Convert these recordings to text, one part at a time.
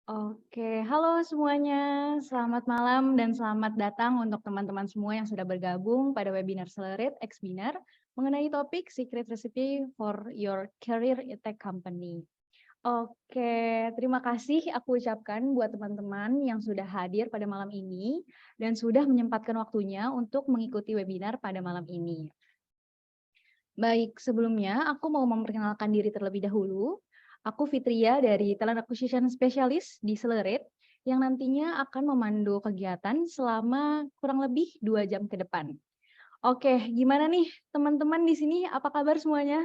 Oke, halo semuanya. Selamat malam dan selamat datang untuk teman-teman semua yang sudah bergabung pada webinar Celebrate X-Binar mengenai topik Secret Recipe for Your Career in Tech Company. Oke, terima kasih aku ucapkan buat teman-teman yang sudah hadir pada malam ini dan sudah menyempatkan waktunya untuk mengikuti webinar pada malam ini. Baik, sebelumnya aku mau memperkenalkan diri terlebih dahulu. Aku Fitria dari Talent Acquisition Specialist di Celebrate yang nantinya akan memandu kegiatan selama kurang lebih 2 jam ke depan. Oke, gimana nih teman-teman di sini, apa kabar semuanya?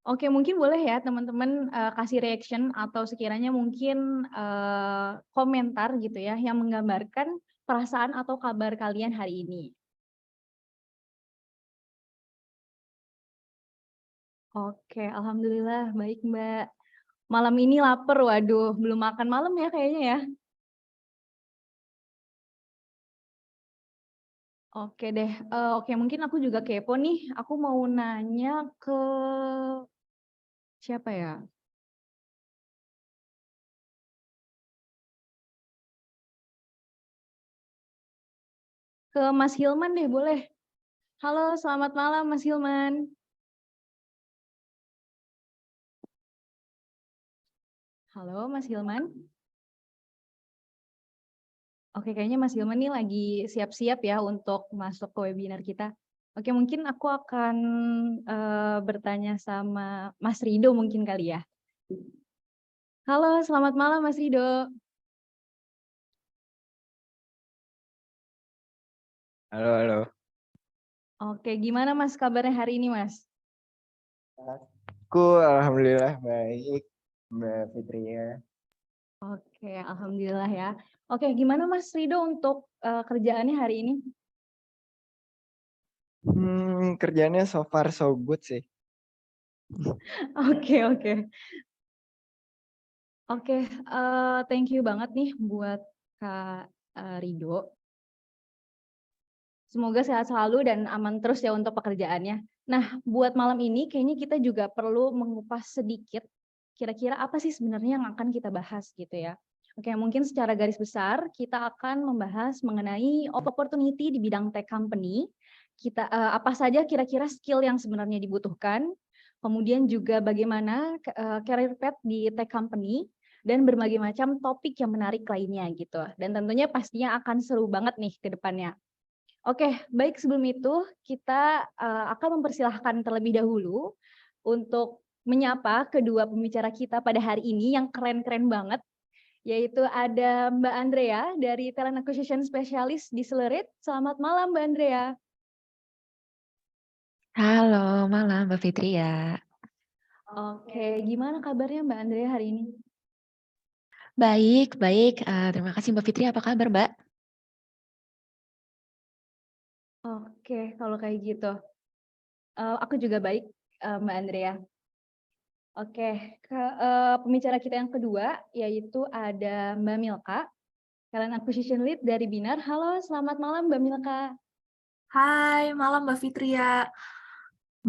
Oke, mungkin boleh ya teman-teman kasih reaction atau sekiranya mungkin komentar gitu ya yang menggambarkan perasaan atau kabar kalian hari ini. Oke, alhamdulillah baik Mbak. Malam ini lapar, waduh belum makan malam ya kayaknya ya? Oke deh, oke mungkin aku juga kepo nih, aku mau nanya ke siapa ya? Ke Mas Hilman deh boleh? Halo selamat malam Mas Hilman. Halo Mas Hilman? Oke kayaknya Mas Hilman nih lagi siap-siap ya untuk masuk ke webinar kita. Oke mungkin aku akan, bertanya sama Mas Rido mungkin kali ya? Halo selamat malam Mas Rido. Halo, halo. Oke gimana Mas kabarnya hari ini Mas? Aku alhamdulillah baik, Mbak Fitria. Oke, alhamdulillah ya. Oke, gimana Mas Rido untuk kerjaannya hari ini? Kerjanya so far so good sih. Oke, oke. Oke, thank you banget nih buat Kak Rido. Semoga sehat selalu dan aman terus ya untuk pekerjaannya. Nah, buat malam ini kayaknya kita juga perlu mengupas sedikit kira-kira apa sih sebenarnya yang akan kita bahas gitu ya. Oke, mungkin secara garis besar kita akan membahas mengenai opportunity di bidang tech company. Kita apa saja kira-kira skill yang sebenarnya dibutuhkan, kemudian juga bagaimana career path di tech company dan berbagai macam topik yang menarik lainnya gitu. Dan tentunya pastinya akan seru banget nih ke depannya. Oke, baik sebelum itu kita akan mempersilahkan terlebih dahulu untuk menyapa kedua pembicara kita pada hari ini yang keren-keren banget, yaitu ada Mbak Andrea dari Talent Acquisition Specialist di Celerit. Selamat malam Mbak Andrea. Halo, malam Mbak Fitri ya. Oke, gimana kabarnya Mbak Andrea hari ini? Baik, baik. Terima kasih Mbak Fitri. Apa kabar Mbak? Oke, kalau kayak gitu. Aku juga baik, Mbak Andrea. Oke, pembicara kita yang kedua yaitu ada Mbak Milka, Talent Acquisition Lead dari Binar. Halo, selamat malam Mbak Milka. Hai, malam Mbak Fitria.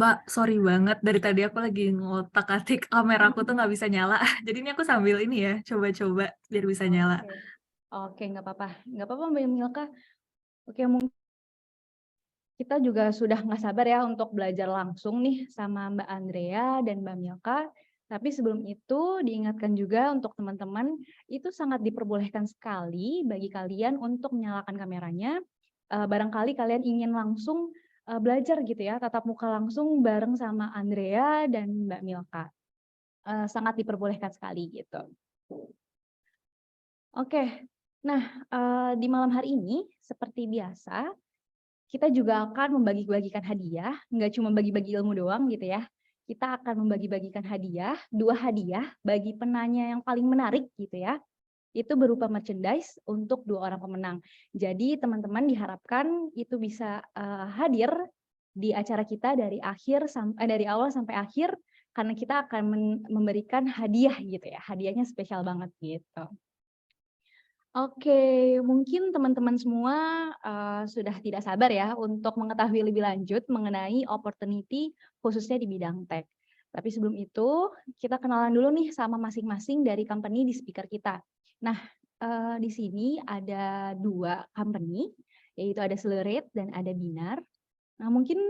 Mbak, sorry banget dari tadi aku lagi ngotak-atik kameraku tuh nggak bisa nyala. Jadi ini aku sambil ini ya, coba-coba biar bisa nyala. Oke, nggak apa-apa Mbak Milka. Oke, mungkin kita juga sudah nggak sabar ya untuk belajar langsung nih sama Mbak Andrea dan Mbak Milka. Tapi sebelum itu diingatkan juga untuk teman-teman itu sangat diperbolehkan sekali bagi kalian untuk menyalakan kameranya. Barangkali kalian ingin langsung belajar gitu ya, tatap muka langsung bareng sama Andrea dan Mbak Milka. Sangat diperbolehkan sekali gitu. Oke, nah di malam hari ini seperti biasa kita juga akan membagi-bagikan hadiah, nggak cuma bagi-bagi ilmu doang gitu ya. Kita akan membagi-bagikan hadiah, 2 hadiah bagi penanya yang paling menarik gitu ya. Itu berupa merchandise untuk 2 orang pemenang. Jadi teman-teman diharapkan itu bisa hadir di acara kita dari dari awal sampai akhir karena kita akan memberikan hadiah gitu ya. Hadiahnya spesial banget gitu. Oke, mungkin teman-teman semua sudah tidak sabar ya untuk mengetahui lebih lanjut mengenai opportunity khususnya di bidang tech. Tapi sebelum itu, kita kenalan dulu nih sama masing-masing dari company di speaker kita. Nah, di sini ada 2 company, yaitu ada Celerate dan ada Binar. Nah, mungkin,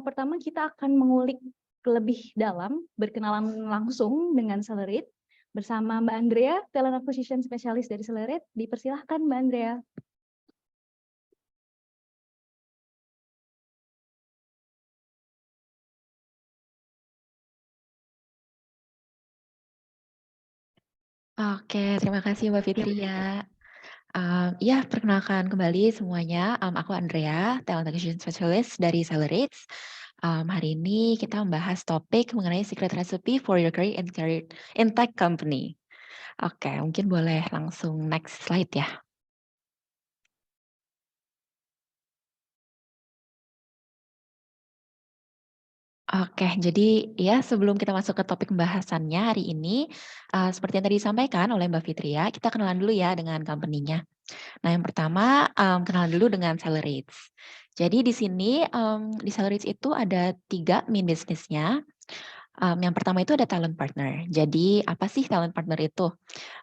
pertama kita akan mengulik lebih dalam, berkenalan langsung dengan Celerate bersama Mbak Andrea, Talent Acquisition Specialist dari Celerate. Dipersilahkan Mbak Andrea. Oke, terima kasih Mbak Fitri ya. Ya, perkenalkan kembali semuanya. Aku Andrea, Talent Acquisition Specialist dari Accelerates. Hari ini kita membahas topik mengenai secret recipe for your career in tech company. Oke, mungkin boleh langsung next slide ya. Oke, jadi ya sebelum kita masuk ke topik pembahasannya hari ini, seperti yang tadi disampaikan oleh Mbak Fitri ya, kita kenalan dulu ya dengan company-nya. Nah, yang pertama, kenalan dulu dengan Accelerates. Jadi di sini, di Accelerates itu ada 3 main bisnisnya. Yang pertama itu ada talent partner. Jadi apa sih talent partner itu?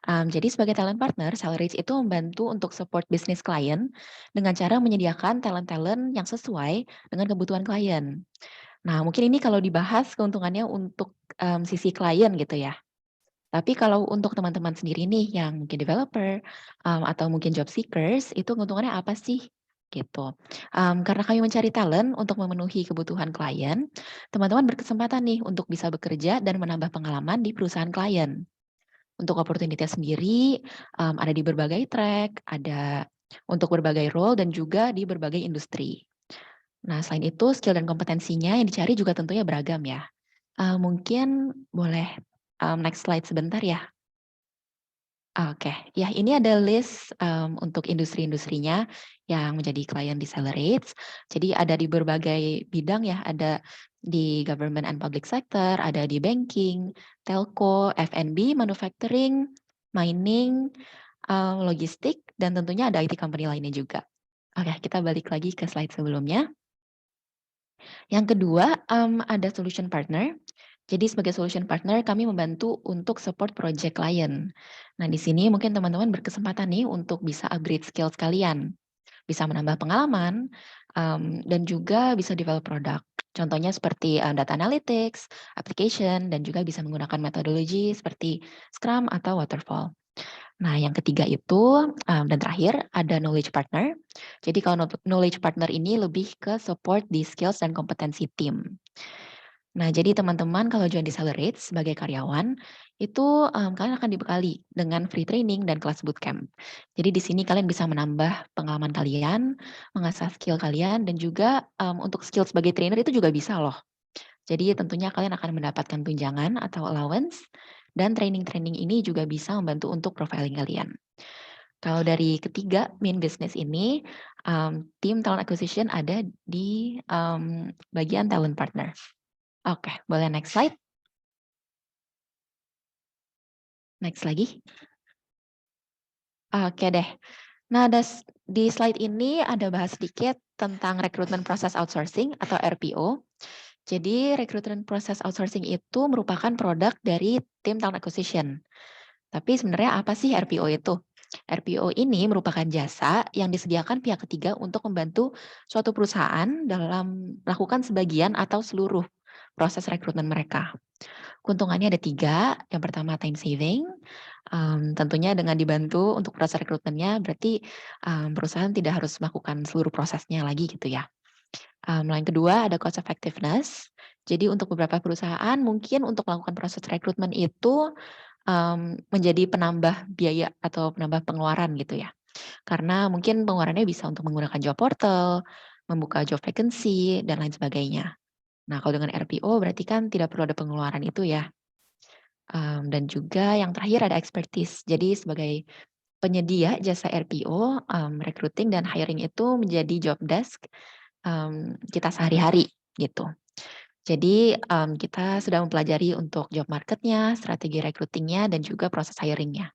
Jadi sebagai talent partner, Accelerates itu membantu untuk support bisnis klien dengan cara menyediakan talent-talent yang sesuai dengan kebutuhan klien. Nah, mungkin ini kalau dibahas keuntungannya untuk, sisi klien gitu ya. Tapi kalau untuk teman-teman sendiri nih yang mungkin developer, atau mungkin job seekers, itu keuntungannya apa sih? Gitu. Karena kami mencari talent untuk memenuhi kebutuhan klien, teman-teman berkesempatan nih untuk bisa bekerja dan menambah pengalaman di perusahaan klien. Untuk opportunity sendiri, ada di berbagai track, ada untuk berbagai role dan juga di berbagai industri. Nah, selain itu skill dan kompetensinya yang dicari juga tentunya beragam ya. Mungkin boleh, next slide sebentar ya? Oke, ya ini ada list, untuk industri-industrinya yang menjadi klien di Accelerates. Jadi ada di berbagai bidang ya, ada di government and public sector, ada di banking, telco, F&B, manufacturing, mining, logistik, dan tentunya ada IT company lainnya juga. Oke, kita balik lagi ke slide sebelumnya. Yang kedua, ada solution partner. Jadi sebagai solution partner kami membantu untuk support project klien. Nah, di sini mungkin teman-teman berkesempatan nih untuk bisa upgrade skill kalian, bisa menambah pengalaman, dan juga bisa develop produk. Contohnya seperti, data analytics, application, dan juga bisa menggunakan metodologi seperti Scrum atau Waterfall. Nah, yang ketiga itu, dan terakhir ada knowledge partner. Jadi kalau knowledge partner ini lebih ke support di skills dan kompetensi tim. Nah, jadi teman-teman kalau join di Accelerates sebagai karyawan, itu, kalian akan dibekali dengan free training dan kelas bootcamp. Jadi di sini kalian bisa menambah pengalaman kalian, mengasah skill kalian, dan juga, untuk skill sebagai trainer itu juga bisa loh. Jadi tentunya kalian akan mendapatkan tunjangan atau allowance, dan training-training ini juga bisa membantu untuk profiling kalian. Kalau dari ketiga main business ini, tim talent acquisition ada di, bagian talent partner. Oke, boleh next slide? Next lagi. Oke deh. Nah, di slide ini ada bahas sedikit tentang recruitment process outsourcing atau RPO. Jadi recruitment process outsourcing itu merupakan produk dari tim talent acquisition. Tapi sebenarnya apa sih RPO itu? RPO ini merupakan jasa yang disediakan pihak ketiga untuk membantu suatu perusahaan dalam melakukan sebagian atau seluruh proses rekrutmen mereka. Keuntungannya ada 3, yang pertama time saving, tentunya dengan dibantu untuk proses rekrutmennya berarti, perusahaan tidak harus melakukan seluruh prosesnya lagi gitu ya. Yang kedua ada cost effectiveness, jadi untuk beberapa perusahaan mungkin untuk melakukan proses rekrutmen itu, menjadi penambah biaya atau penambah pengeluaran gitu ya. Karena mungkin pengeluarannya bisa untuk menggunakan job portal, membuka job vacancy, dan lain sebagainya. Nah, kalau dengan RPO berarti kan tidak perlu ada pengeluaran itu ya. Dan juga yang terakhir ada expertise. Jadi sebagai penyedia jasa RPO, recruiting dan hiring itu menjadi job desk, kita sehari-hari gitu. Jadi, kita sudah mempelajari untuk job market-nya, strategi recruiting-nya, dan juga proses hiring-nya.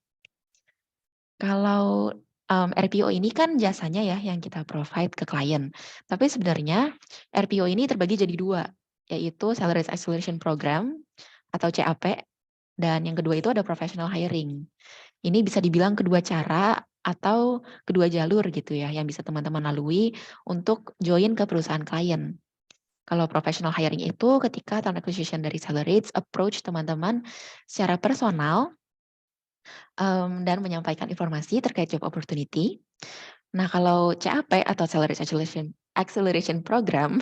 Kalau, RPO ini kan jasanya ya yang kita provide ke klien. Tapi sebenarnya RPO ini terbagi jadi 2, yaitu Salary Acceleration Program atau CAP Dan yang kedua itu ada professional hiring. Ini bisa dibilang kedua cara atau kedua jalur gitu ya yang bisa teman-teman lalui untuk join ke perusahaan klien. Kalau professional hiring itu ketika talent acquisition dari Accelerate approach teman-teman secara personal dan menyampaikan informasi terkait job opportunity. Nah, kalau CAP atau Accelerate Acceleration Program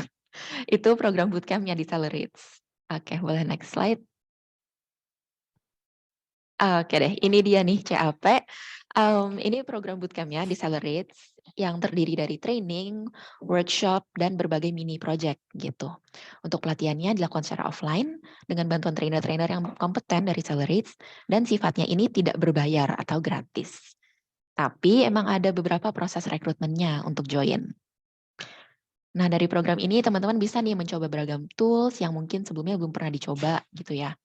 itu program bootcamp-nya di Accelerate. Oke, boleh next slide. Oke deh, ini dia nih CAP. Ini program bootcamp-nya di Accelerate yang terdiri dari training, workshop, dan berbagai mini project gitu. Untuk pelatihannya dilakukan secara offline dengan bantuan trainer-trainer yang kompeten dari Accelerate dan sifatnya ini tidak berbayar atau gratis. Tapi emang ada beberapa proses rekrutmennya untuk join. Nah, dari program ini teman-teman bisa nih mencoba beragam tools yang mungkin sebelumnya belum pernah dicoba gitu ya.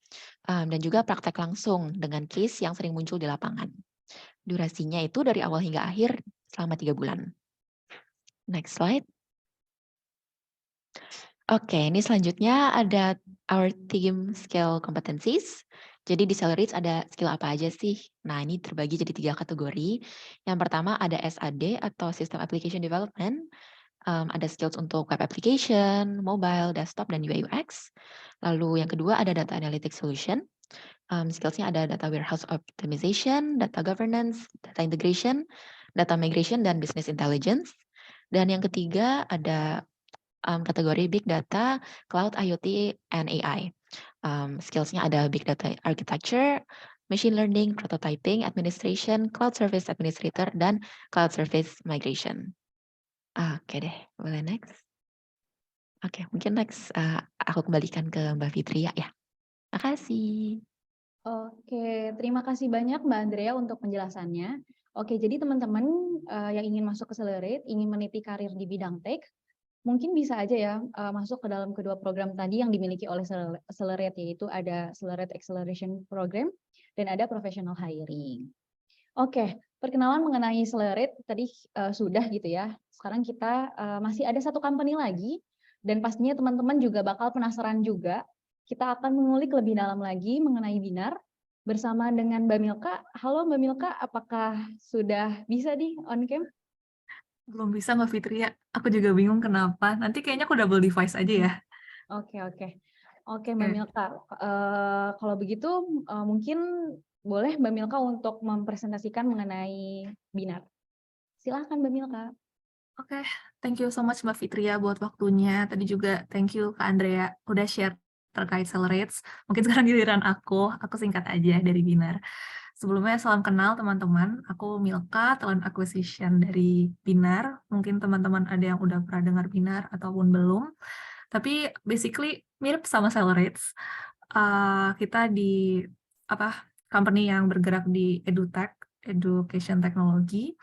Dan juga praktek langsung dengan case yang sering muncul di lapangan. Durasinya itu dari awal hingga akhir selama 3 bulan. Next slide. Oke, ini selanjutnya ada our team skill competencies. Jadi di Accelerate ada skill apa aja sih? Nah, ini terbagi jadi 3 kategori. Yang pertama ada SAD atau System Application Development. Ada skills untuk web application, mobile, desktop, dan UI UX. Lalu yang kedua ada data analytics solution. Skills-nya ada data warehouse optimization, data governance, data integration, data migration, dan business intelligence. Dan yang ketiga ada kategori big data, cloud, IoT, and AI. Skills-nya ada big data architecture, machine learning, prototyping, administration, cloud service administrator, dan cloud service migration. Oke deh, boleh next. Oke, mungkin next aku kembalikan ke Mbak Fitria ya. Makasih. Oke, terima kasih banyak Mbak Andrea untuk penjelasannya. Oke, jadi teman-teman yang ingin masuk ke Accelerate, ingin meniti karir di bidang tech, mungkin bisa aja ya masuk ke dalam kedua program tadi yang dimiliki oleh Accelerate, yaitu ada Accelerate Acceleration Program dan ada Professional Hiring. Oke, perkenalan mengenai Accelerate tadi sudah gitu ya. Sekarang kita masih ada satu company lagi, dan pastinya teman-teman juga bakal penasaran juga. Kita akan mengulik lebih dalam lagi mengenai Binar bersama dengan Mbak Milka. Halo Mbak Milka, apakah sudah bisa di on cam? Belum bisa Mbak Fitria, aku juga bingung kenapa. Nanti kayaknya aku double device aja ya. Oke, Mbak Milka. Kalau begitu mungkin boleh Mbak Milka untuk mempresentasikan mengenai Binar. Silahkan Mbak Milka. Oke, thank you so much Mbak Fitria buat waktunya. Tadi juga thank you Kak Andrea udah share terkait Accelerate. Mungkin sekarang giliran aku singkat aja dari Binar. Sebelumnya salam kenal teman-teman, aku Milka, talent acquisition dari Binar. Mungkin teman-teman ada yang udah pernah dengar Binar ataupun belum. Tapi basically mirip sama Accelerate. Kita di company yang bergerak di edutech, education technology.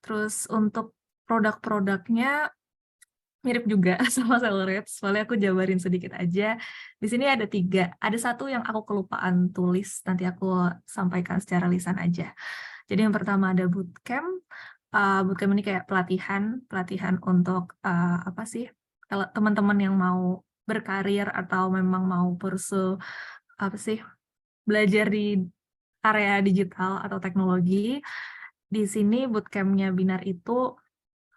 Terus untuk produk-produknya mirip juga sama Accelerate, soalnya aku jabarin sedikit aja. Di sini ada 3, ada satu yang aku kelupaan tulis, nanti aku sampaikan secara lisan aja. Jadi yang pertama ada bootcamp. Bootcamp ini kayak pelatihan untuk kalau teman-teman yang mau berkarir atau memang mau pursue belajar di area digital atau teknologi. Di sini bootcamp-nya Binar itu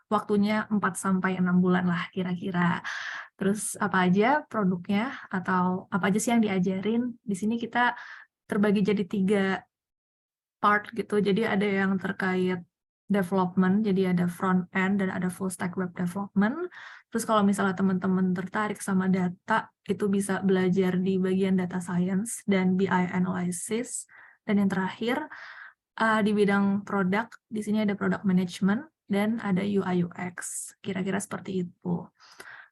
waktunya 4-6 bulan lah kira-kira. Terus apa aja produknya atau apa aja sih yang diajarin? Di sini kita terbagi jadi 3 part gitu. Jadi ada yang terkait development, jadi ada front end dan ada full stack web development. Terus kalau misalnya teman-teman tertarik sama data, itu bisa belajar di bagian data science dan BI analysis. Dan yang terakhir di bidang produk, di sini ada product management dan ada UI UX. Kira-kira seperti itu.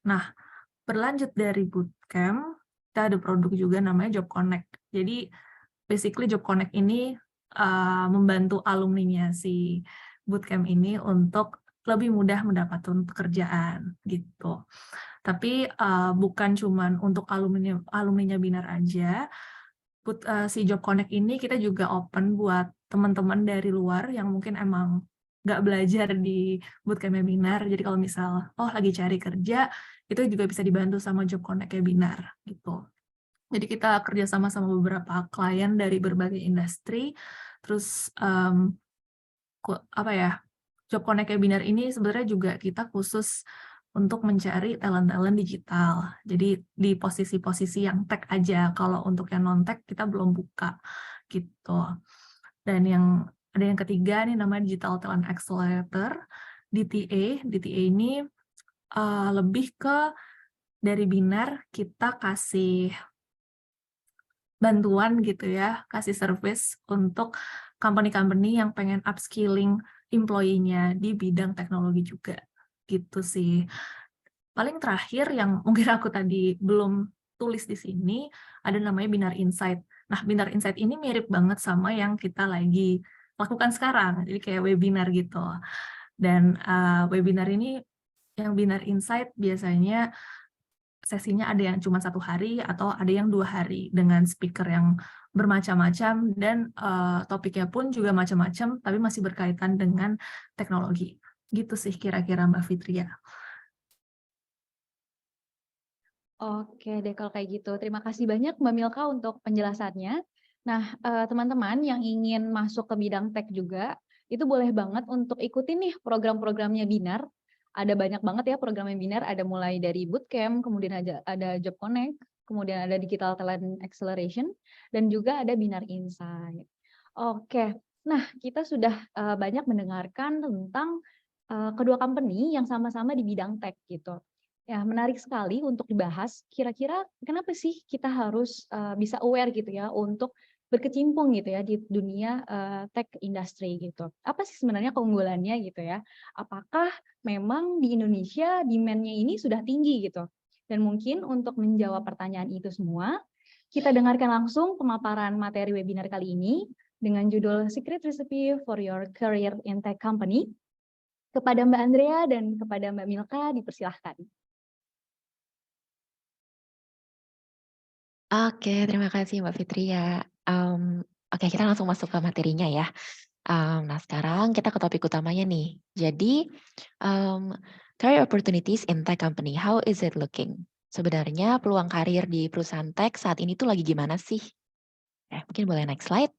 Nah, berlanjut dari bootcamp, kita ada produk juga namanya Job Connect. Jadi basically Job Connect ini membantu alumninya si bootcamp ini untuk lebih mudah mendapatkan pekerjaan gitu. Tapi bukan cuman untuk alumninya Binar aja. Si Job Connect ini kita juga open buat teman-teman dari luar yang mungkin emang nggak belajar di bootcamp Binar. Jadi kalau misal lagi cari kerja, itu juga bisa dibantu sama Job Connect Binar gitu. Jadi kita kerjasama sama beberapa klien dari berbagai industri. Terus Job Connect Webinar ini sebenarnya juga kita khusus untuk mencari talent-talent digital. Jadi di posisi-posisi yang tech aja. Kalau untuk yang non-tech kita belum buka gitu. Dan ada yang ketiga nih namanya Digital Talent Accelerator, DTA. DTA ini lebih ke dari Binar kita kasih bantuan gitu ya, kasih service untuk company-company yang pengen upskilling employee-nya di bidang teknologi juga. Gitu sih. Paling terakhir yang mungkin aku tadi belum tulis di sini, ada namanya Binar Insight. Nah, Binar Insight ini mirip banget sama yang kita lagi lakukan sekarang, jadi kayak webinar gitu. Dan webinar ini, yang Binar Insight biasanya sesinya ada yang cuma 1 hari atau ada yang 2 hari dengan speaker yang bermacam-macam dan topiknya pun juga macam-macam tapi masih berkaitan dengan teknologi. Gitu sih kira-kira Mbak Fitria. Oke deh kalau kayak gitu. Terima kasih banyak Mbak Milka untuk penjelasannya. Nah, teman-teman yang ingin masuk ke bidang tech juga, itu boleh banget untuk ikutin nih program-programnya Binar. Ada banyak banget ya programnya Binar, ada mulai dari bootcamp, kemudian ada Job Connect, kemudian ada Digital Talent Acceleration, dan juga ada Binar Insight. Oke, nah kita sudah banyak mendengarkan tentang kedua company yang sama-sama di bidang tech gitu. Ya, menarik sekali untuk dibahas. Kira-kira kenapa sih kita harus bisa aware gitu ya untuk berkecimpung gitu ya di dunia tech industry gitu. Apa sih sebenarnya keunggulannya gitu ya? Apakah memang di Indonesia demand-nya ini sudah tinggi gitu? Dan mungkin untuk menjawab pertanyaan itu semua, kita dengarkan langsung pemaparan materi webinar kali ini dengan judul Secret Recipe for Your Career in Tech Company. Kepada Mbak Andrea dan kepada Mbak Milka dipersilahkan. Oke, terima kasih Mbak Fitria. Oke, kita langsung masuk ke materinya ya. Nah, sekarang kita ke topik utamanya nih. Jadi, career opportunities in tech company, how is it looking? Sebenarnya peluang karir di perusahaan tech saat ini tuh lagi gimana sih? Mungkin boleh next slide.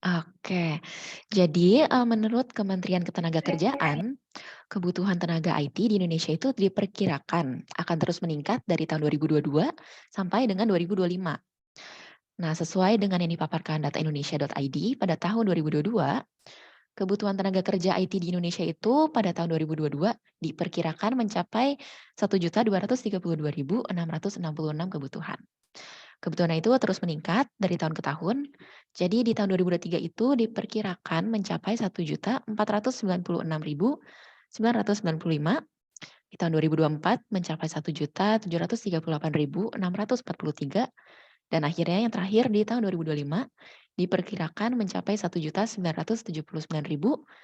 Oke, jadi menurut Kementerian Ketenagakerjaan, kebutuhan tenaga IT di Indonesia itu diperkirakan akan terus meningkat dari tahun 2022 sampai dengan 2025. Nah, sesuai dengan yang dipaparkan data Indonesia.id pada tahun 2022, kebutuhan tenaga kerja IT di Indonesia itu pada tahun 2022 diperkirakan mencapai 1.232.666 kebutuhan. Kebutuhan itu terus meningkat dari tahun ke tahun. Jadi di tahun 2023 itu diperkirakan mencapai 1.496.995. Di tahun 2024 mencapai 1.738.643. Dan akhirnya yang terakhir di tahun 2025 diperkirakan mencapai 1.979.418.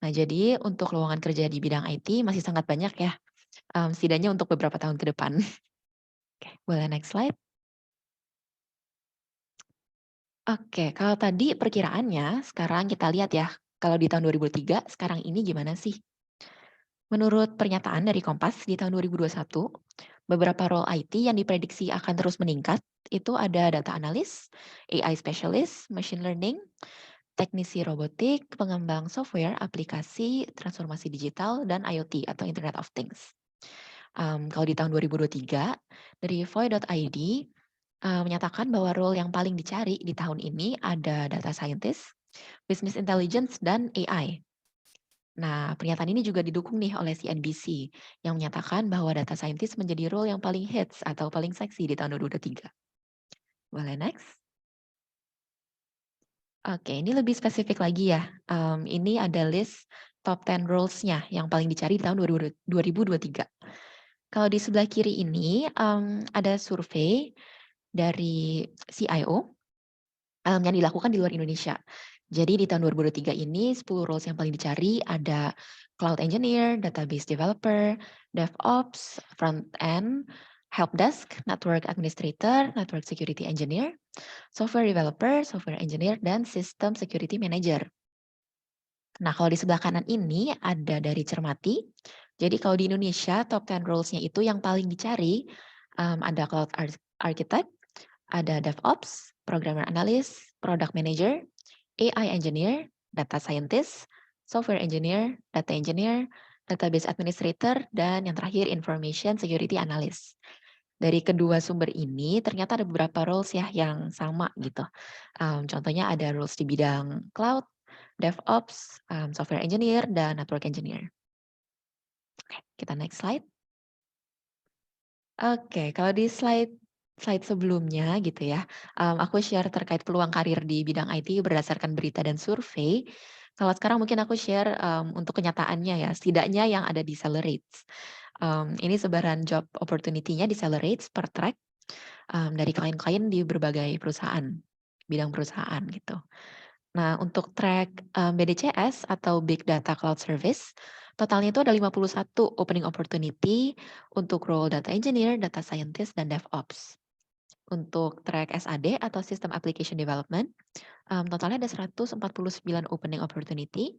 Nah, jadi untuk lowongan kerja di bidang IT masih sangat banyak ya, setidaknya untuk beberapa tahun ke depan. Oke, boleh next slide. Oke, kalau tadi perkiraannya, sekarang kita lihat ya, kalau di tahun 2003, sekarang ini gimana sih? Menurut pernyataan dari Kompas di tahun 2021, beberapa role IT yang diprediksi akan terus meningkat, itu ada data analis, AI specialist, machine learning, teknisi robotik, pengembang software, aplikasi, transformasi digital, dan IoT atau Internet of Things. Kalau di tahun 2023, dari Voy.id menyatakan bahwa role yang paling dicari di tahun ini ada data scientist, business intelligence, dan AI. Nah, pernyataan ini juga didukung nih oleh CNBC yang menyatakan bahwa data scientist menjadi role yang paling hits atau paling seksi di tahun 2023. Boleh next? Oke, ini lebih spesifik lagi ya. Ini ada list top 10 roles-nya yang paling dicari di tahun 2023. Kalau di sebelah kiri ini ada survei dari CIO yang dilakukan di luar Indonesia. Jadi di tahun 2023 ini 10 roles yang paling dicari ada cloud engineer, database developer, DevOps, front end, help desk, network administrator, network security engineer, software developer, software engineer, dan system security manager. Nah, kalau di sebelah kanan ini ada dari Cermati, Jadi kalau di Indonesia top 10 roles-nya itu yang paling dicari ada Cloud Architect, ada DevOps, Programmer Analyst, Product Manager, AI Engineer, Data Scientist, Software Engineer, Data Engineer, Database Administrator, dan yang terakhir Information Security Analyst. Dari kedua sumber ini ternyata ada beberapa roles ya yang sama gitu. Contohnya ada roles di bidang Cloud, DevOps, Software Engineer, dan Network Engineer. Oke, kita next slide. Oke, kalau di slide sebelumnya gitu ya, aku share terkait peluang karir di bidang IT berdasarkan berita dan survei. Kalau sekarang mungkin aku share untuk kenyataannya ya, setidaknya yang ada di Accelerates. Ini sebaran job opportunity-nya di Accelerates per track dari klien-klien di berbagai perusahaan, bidang perusahaan gitu. Nah, untuk track BDCS atau Big Data Cloud Service, totalnya itu ada 51 opening opportunity untuk role Data Engineer, Data Scientist, dan DevOps. Untuk track SAD atau System Application Development, totalnya ada 149 opening opportunity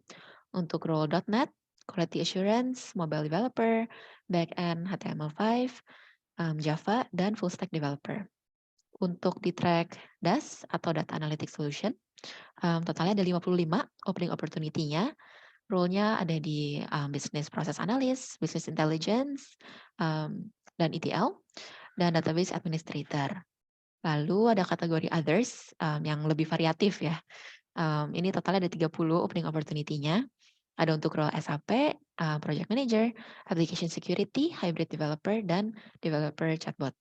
untuk role .NET, Quality Assurance, Mobile Developer, Backend HTML5, Java, dan Full Stack Developer. Untuk di track DAS atau Data Analytics Solution, totalnya ada 55 opening opportunity-nya. Role-nya ada di Business Process Analyst, Business Intelligence, dan ETL, dan Database Administrator. Lalu ada kategori Others yang lebih variatif ya. Ini totalnya ada 30 opening opportunity-nya. Ada untuk role SAP, Project Manager, Application Security, Hybrid Developer, dan Developer Chatbot.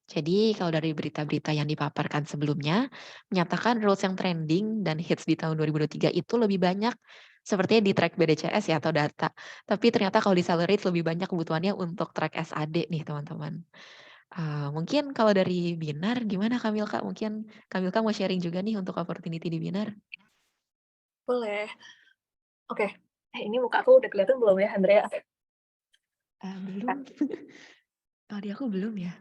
Jadi kalau dari berita-berita yang dipaparkan sebelumnya, menyatakan roles yang trending dan hits di tahun 2023 itu lebih banyak sepertinya di track BDCS ya atau data. Tapi ternyata kalau di Accelerate lebih banyak kebutuhannya untuk track SAD nih teman-teman. Mungkin kalau dari Binar gimana Kamilka? Mungkin Kamilka mau sharing juga nih untuk opportunity di Binar. Boleh. Oke. Ini muka aku udah kelihatan belum ya, Andrea? Belum. Kalau di aku belum ya.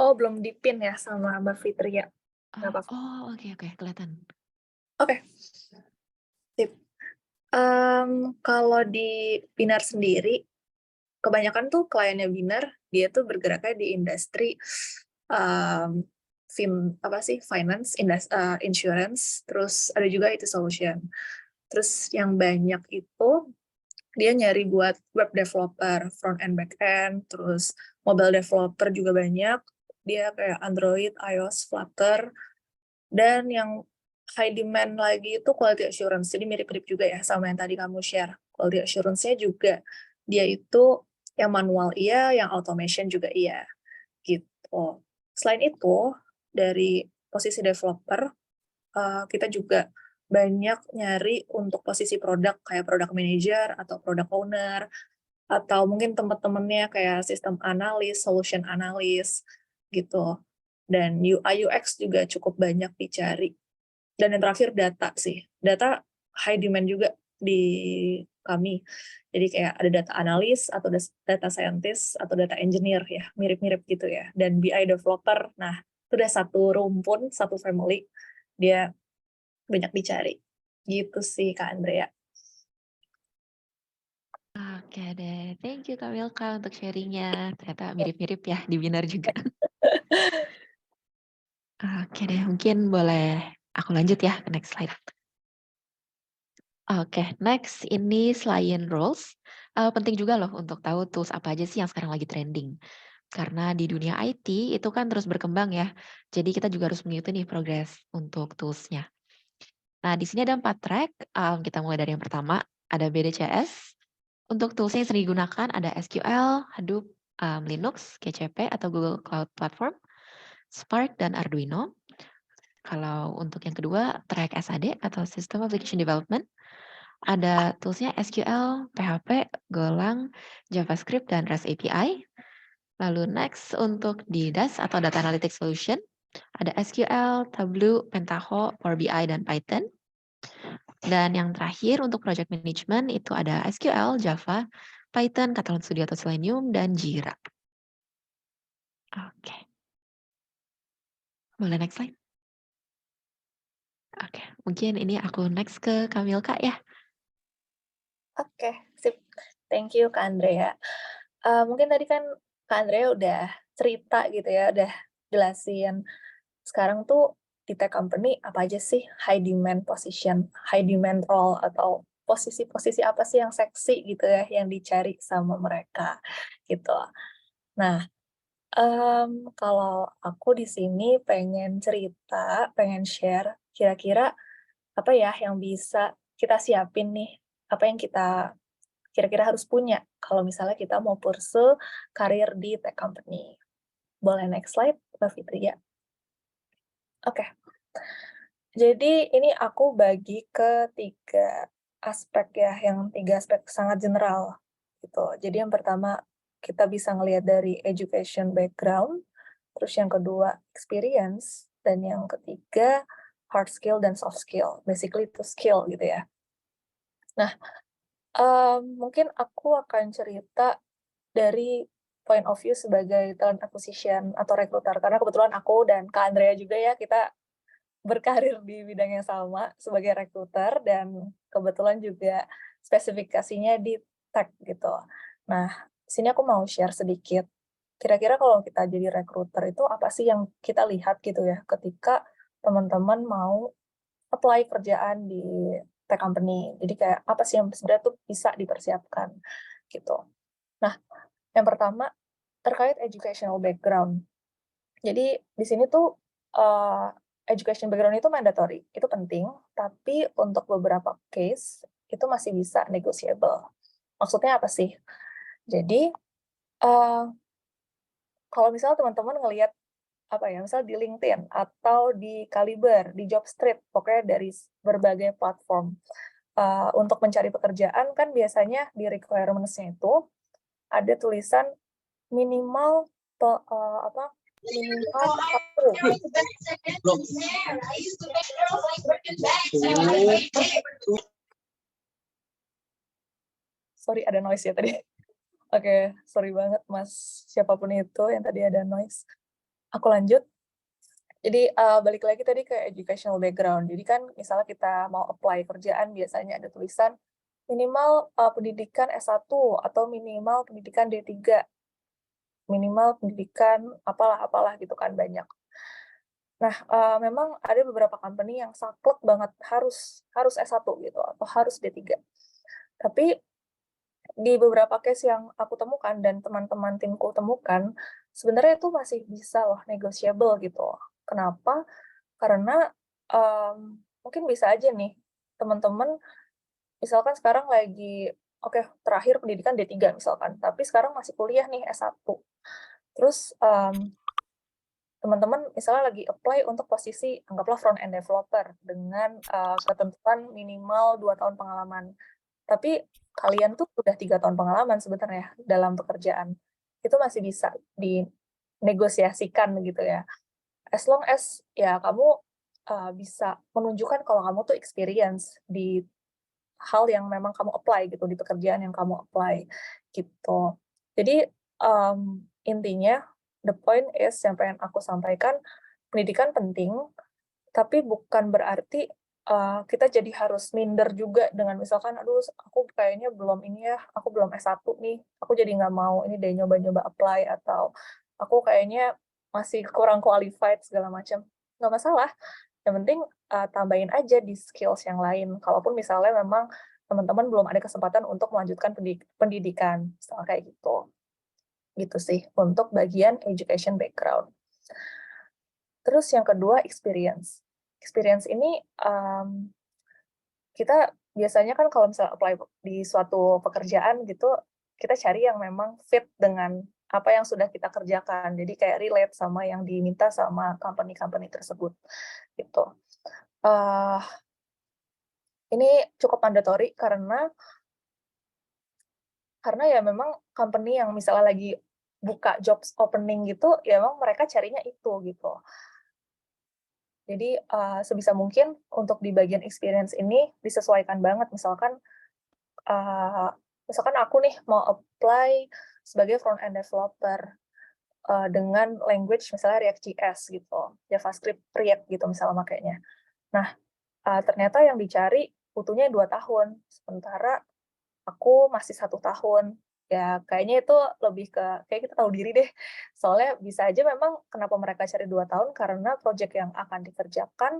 Oh, belum dipin ya sama Mbak Fitri ya? Nggak apa-apa. Oke, kelihatan. Oke. Sip. Kalau di Binar sendiri, kebanyakan tuh kliennya Binar, dia tuh bergeraknya di industri finance, insurance, terus ada juga IT solution. Terus yang banyak itu dia nyari buat web developer, front end, back end, terus mobile developer juga banyak. Dia kayak Android, iOS, Flutter, dan yang high demand lagi itu quality assurance. Jadi mirip-mirip juga ya sama yang tadi kamu share. Quality assurance-nya juga dia itu yang manual iya, yang automation juga iya. Gitu. Selain itu, dari posisi developer, kita juga banyak nyari untuk posisi produk kayak product manager atau product owner, atau mungkin teman-temannya kayak sistem analis, solution analis, gitu. Dan UI UX juga cukup banyak dicari. Dan yang terakhir data sih. Data high demand juga di kami. Jadi kayak ada data analis atau data scientist atau data engineer ya, mirip-mirip gitu ya. Dan BI developer, nah itu udah satu rumpun, satu family, dia banyak dicari. Gitu sih Kak Andrea. Oke deh, thank you Kamilka untuk sharingnya. Ternyata mirip-mirip ya di Binar juga. Oke deh, mungkin boleh aku lanjut ya ke next slide. Oke, next ini selain roles, penting juga loh untuk tahu tools apa aja sih yang sekarang lagi trending. Karena di dunia IT itu kan terus berkembang ya, jadi kita juga harus mengikuti nih progres untuk tools-nya. Nah, di sini ada 4 track, kita mulai dari yang pertama, ada BDCS. Untuk tools-nya yang sering digunakan ada SQL, Hadoop, Linux, GCP atau Google Cloud Platform, Spark, dan Arduino. Kalau untuk yang kedua, track SAD atau System Application Development, ada tools-nya SQL, PHP, Golang, JavaScript, dan REST API. Lalu next untuk di DAS atau Data Analytics Solution, ada SQL, Tableau, Pentaho, Power BI, dan Python. Dan yang terakhir untuk project management itu ada SQL, Java, Python, Catalan Studio atau Selenium, dan Jira. Oke. Boleh next slide? Oke, mungkin ini aku next ke Kamilka ya. Oke, sip. thank you Kak Andrea. Mungkin tadi kan Kak Andrea udah cerita gitu ya, udah jelasin sekarang tuh di tech company apa aja sih high demand position, high demand role atau posisi-posisi apa sih yang seksi gitu ya yang dicari sama mereka gitu. Nah, kalau aku di sini pengen cerita, pengen share kira-kira apa ya yang bisa kita siapin nih, apa yang kita kira-kira harus punya kalau misalnya kita mau pursue karir di tech company. Boleh next slide, Mbak Fitri ya? Oke. Jadi ini aku bagi ke 3 aspek ya, yang 3 aspek sangat general gitu. Jadi yang pertama kita bisa ngelihat dari education background, terus yang kedua experience, dan yang ketiga hard skill dan soft skill. Basically itu skill gitu ya. Nah, mungkin aku akan cerita dari point of view sebagai talent acquisition atau recruiter, karena kebetulan aku dan Kak Andrea juga ya, kita berkarir di bidang yang sama sebagai recruiter dan kebetulan juga spesifikasinya di tech gitu. Nah, di sini aku mau share sedikit. Kira-kira kalau kita jadi recruiter itu apa sih yang kita lihat gitu ya ketika teman-teman mau apply kerjaan di tech company. Jadi kayak apa sih yang sebenarnya tuh bisa dipersiapkan gitu. Nah, yang pertama terkait educational background. Jadi di sini tuh education background itu mandatory, itu penting, tapi untuk beberapa case itu masih bisa negotiable. Maksudnya apa sih? Jadi kalau misalnya teman-teman ngelihat apa ya, misal di LinkedIn atau di Kaliber, di Jobstreet, pokoknya dari berbagai platform untuk mencari pekerjaan kan biasanya di requirements-nya itu ada tulisan minimal minimal 1. Sorry ada noise ya tadi. Oke, sorry banget Mas siapapun itu yang tadi ada noise. Aku lanjut. Jadi balik lagi tadi ke educational background. Jadi kan misalnya kita mau apply kerjaan biasanya ada tulisan minimal pendidikan S1 atau minimal pendidikan D3. Minimal pendidikan apalah gitu kan banyak. Nah, memang ada beberapa company yang saklek banget harus S1 gitu atau harus D3. Tapi di beberapa case yang aku temukan dan teman-teman timku temukan, sebenarnya itu masih bisa loh negotiable gitu. Kenapa? Karena mungkin bisa aja nih teman-teman misalkan sekarang lagi oke, terakhir pendidikan D3 misalkan, tapi sekarang masih kuliah nih S1. Terus teman-teman misalnya lagi apply untuk posisi anggaplah front end developer dengan ketentuan minimal 2 tahun pengalaman. Tapi kalian tuh udah 3 tahun pengalaman sebenarnya dalam pekerjaan. Itu masih bisa dinegosiasikan gitu ya. As long as ya kamu bisa menunjukkan kalau kamu tuh experience di hal yang memang kamu apply gitu, di pekerjaan yang kamu apply gitu. Jadi intinya the point is yang pengen aku sampaikan, pendidikan penting, tapi bukan berarti kita jadi harus minder juga dengan misalkan, aduh aku kayaknya belum ini ya, aku belum S1 nih, aku jadi nggak mau ini deh nyoba-nyoba apply, atau aku kayaknya masih kurang qualified segala macam. Nggak masalah, yang penting tambahin aja di skills yang lain, kalaupun misalnya memang teman-teman belum ada kesempatan untuk melanjutkan pendidikan, misalnya kayak gitu. Gitu sih, untuk bagian education background. Terus yang kedua, experience. Experience ini kita biasanya kan kalau misalnya apply di suatu pekerjaan gitu, kita cari yang memang fit dengan apa yang sudah kita kerjakan. Jadi kayak relate sama yang diminta sama company-company tersebut, gitu. Ini cukup mandatory karena ya memang company yang misalnya lagi buka jobs opening gitu, ya memang mereka carinya itu, gitu. Jadi sebisa mungkin untuk di bagian experience ini disesuaikan banget. Misalkan aku nih mau apply sebagai front end developer dengan language misalnya React.js gitu, JavaScript React gitu misalnya makanya. Nah, ternyata yang dicari butuhnya 2 tahun, sementara aku masih 1 tahun. Ya kayaknya itu lebih ke kayak kita tahu diri deh. Soalnya bisa aja memang kenapa mereka cari 2 tahun karena project yang akan dikerjakan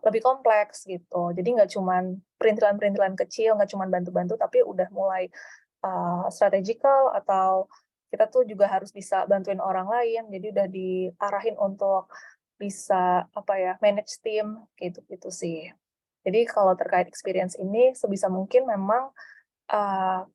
lebih kompleks gitu. Jadi nggak cuman perintilan-perintilan kecil, nggak cuman bantu-bantu, tapi udah mulai strategikal atau kita tuh juga harus bisa bantuin orang lain. Jadi udah diarahin untuk bisa apa ya, manage tim gitu-gitu sih. Jadi kalau terkait experience ini sebisa mungkin memang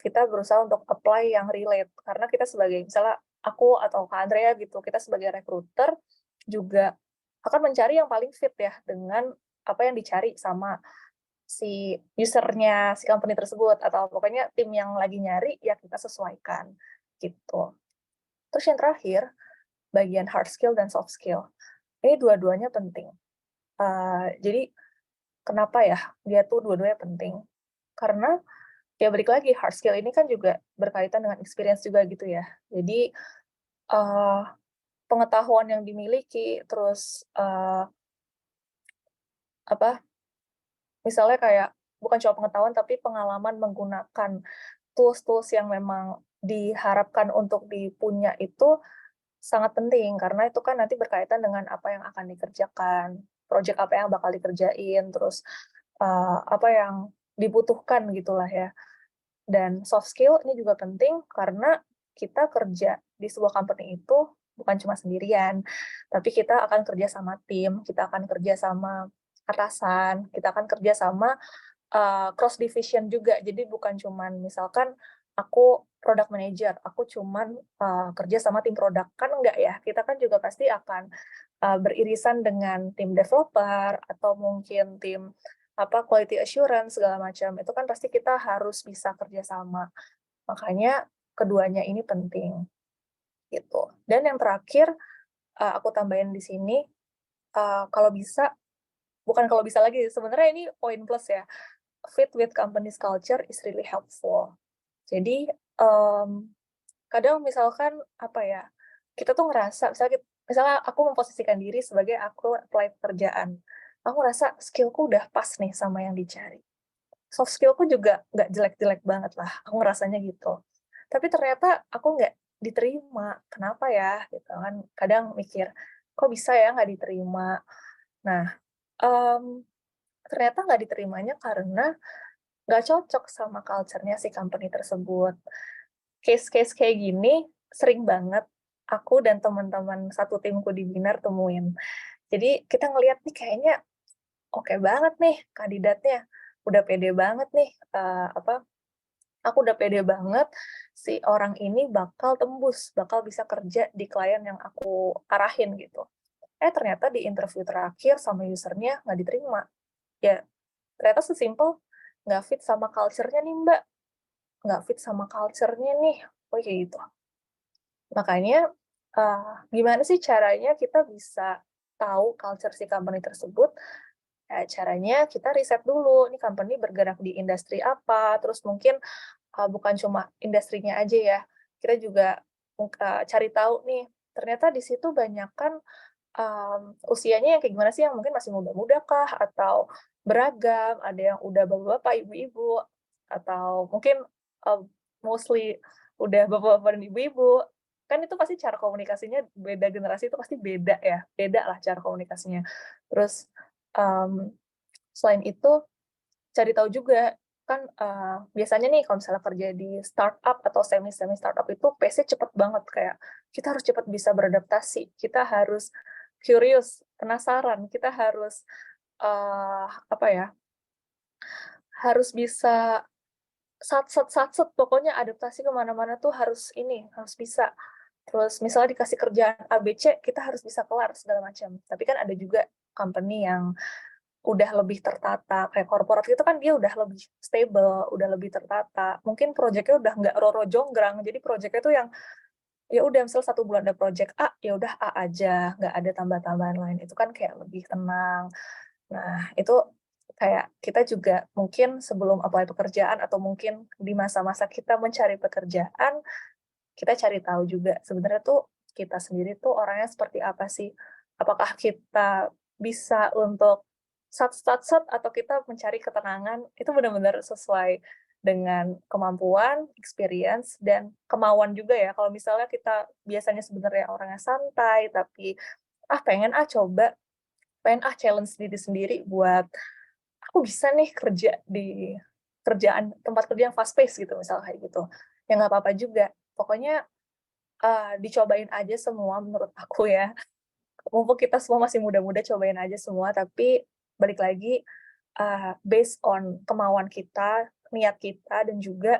kita berusaha untuk apply yang relate. Karena kita sebagai misalnya aku atau Kak Andrea gitu, kita sebagai recruiter juga akan mencari yang paling fit ya dengan apa yang dicari sama si user-nya si company tersebut atau pokoknya tim yang lagi nyari ya kita sesuaikan gitu. Terus yang terakhir, bagian hard skill dan soft skill. Ini dua-duanya penting. Jadi kenapa ya dia tuh dua-duanya penting? Karena ya balik lagi hard skill ini kan juga berkaitan dengan experience juga gitu ya. Jadi pengetahuan yang dimiliki, terus apa misalnya kayak bukan cuma pengetahuan tapi pengalaman menggunakan tools-tools yang memang diharapkan untuk dipunya itu sangat penting karena itu kan nanti berkaitan dengan apa yang akan dikerjakan, project apa yang bakal dikerjain, terus apa yang dibutuhkan gitulah ya. Dan soft skill ini juga penting karena kita kerja di sebuah company itu bukan cuma sendirian, tapi kita akan kerja sama tim, kita akan kerja sama atasan, kita akan kerja sama cross division juga. Jadi bukan cuman misalkan aku product manager, aku cuman kerja sama tim produk, kan enggak ya. Kita kan juga pasti akan beririsan dengan tim developer atau mungkin tim quality assurance segala macam. Itu kan pasti kita harus bisa kerja sama. Makanya keduanya ini penting gitu. Dan yang terakhir aku tambahin di sini kalau bisa bukan kalau bisa lagi, sebenarnya ini poin plus ya. Fit with company's culture is really helpful. Jadi, kadang misalkan, apa ya, kita tuh ngerasa, misalnya aku memposisikan diri sebagai aku apply pekerjaan. Aku ngerasa skill-ku udah pas nih sama yang dicari. Soft skill-ku juga nggak jelek-jelek banget lah, aku ngerasanya gitu. Tapi ternyata aku nggak diterima, kenapa ya? Gitu kan, kadang mikir, kok bisa ya nggak diterima? Nah, mmm ternyata nggak diterimanya karena nggak cocok sama culture-nya si company tersebut. Case-case kayak gini sering banget aku dan teman-teman satu timku di Binar temuin. Jadi kita ngelihat nih kayaknya oke banget nih kandidatnya, udah pede banget nih, aku udah pede banget si orang ini bakal tembus, bakal bisa kerja di klien yang aku arahin gitu. Ternyata di interview terakhir sama user-nya nggak diterima. Ya ternyata sesimpel, nggak fit sama culture-nya nih, Mbak, nggak fit sama culture-nya nih, oh kayak gitu. Makanya, gimana sih caranya kita bisa tahu culture si company tersebut? Ya caranya kita riset dulu, ini company bergerak di industri apa, terus mungkin, bukan cuma industrinya aja ya, kita juga cari tahu nih, ternyata di situ banyakan usianya yang kayak gimana sih, yang mungkin masih muda-muda kah? Atau beragam, ada yang udah bapak-bapak, ibu-ibu, atau mungkin, eee, mostly udah bapak-bapak dan ibu-ibu. Kan itu pasti cara komunikasinya beda generasi itu pasti beda ya, beda lah cara komunikasinya. Terus, mmm, selain itu cari tahu juga, kan, biasanya nih kalau misalnya kerja di startup atau semi-semi startup itu pace-nya cepet banget, kayak kita harus cepat bisa beradaptasi, kita harus curious, penasaran, kita harus, apa ya, harus bisa satset, pokoknya adaptasi ke mana-mana tuh harus ini, harus bisa. Terus misalnya dikasih kerjaan A, B, C, kita harus bisa kelar segala macam. Tapi kan ada juga company yang udah lebih tertata, kayak korporat itu kan dia udah lebih stable, udah lebih tertata. Mungkin projeknya udah nggak roro jonggrang, jadi projeknya tuh yang, ya udah misal 1 bulan ada project A, ya udah A aja, nggak ada tambah-tambahan lain, itu kan kayak lebih tenang. Nah, itu kayak kita juga mungkin sebelum apply pekerjaan atau mungkin di masa-masa kita mencari pekerjaan, kita cari tahu juga sebenarnya tuh kita sendiri tuh orangnya seperti apa sih? Apakah kita bisa untuk sat atau kita mencari ketenangan, itu benar-benar sesuai dengan kemampuan, experience, dan kemauan juga ya. Kalau misalnya kita biasanya sebenarnya orangnya santai, tapi pengen coba, pengen challenge diri sendiri buat aku bisa nih kerja di tempat kerja yang fast pace gitu, misalnya kayak gitu. Ya nggak apa-apa juga. Pokoknya dicobain aja semua menurut aku ya. Mumpung kita semua masih muda-muda, cobain aja semua, tapi balik lagi, based on kemauan kita, niat kita, dan juga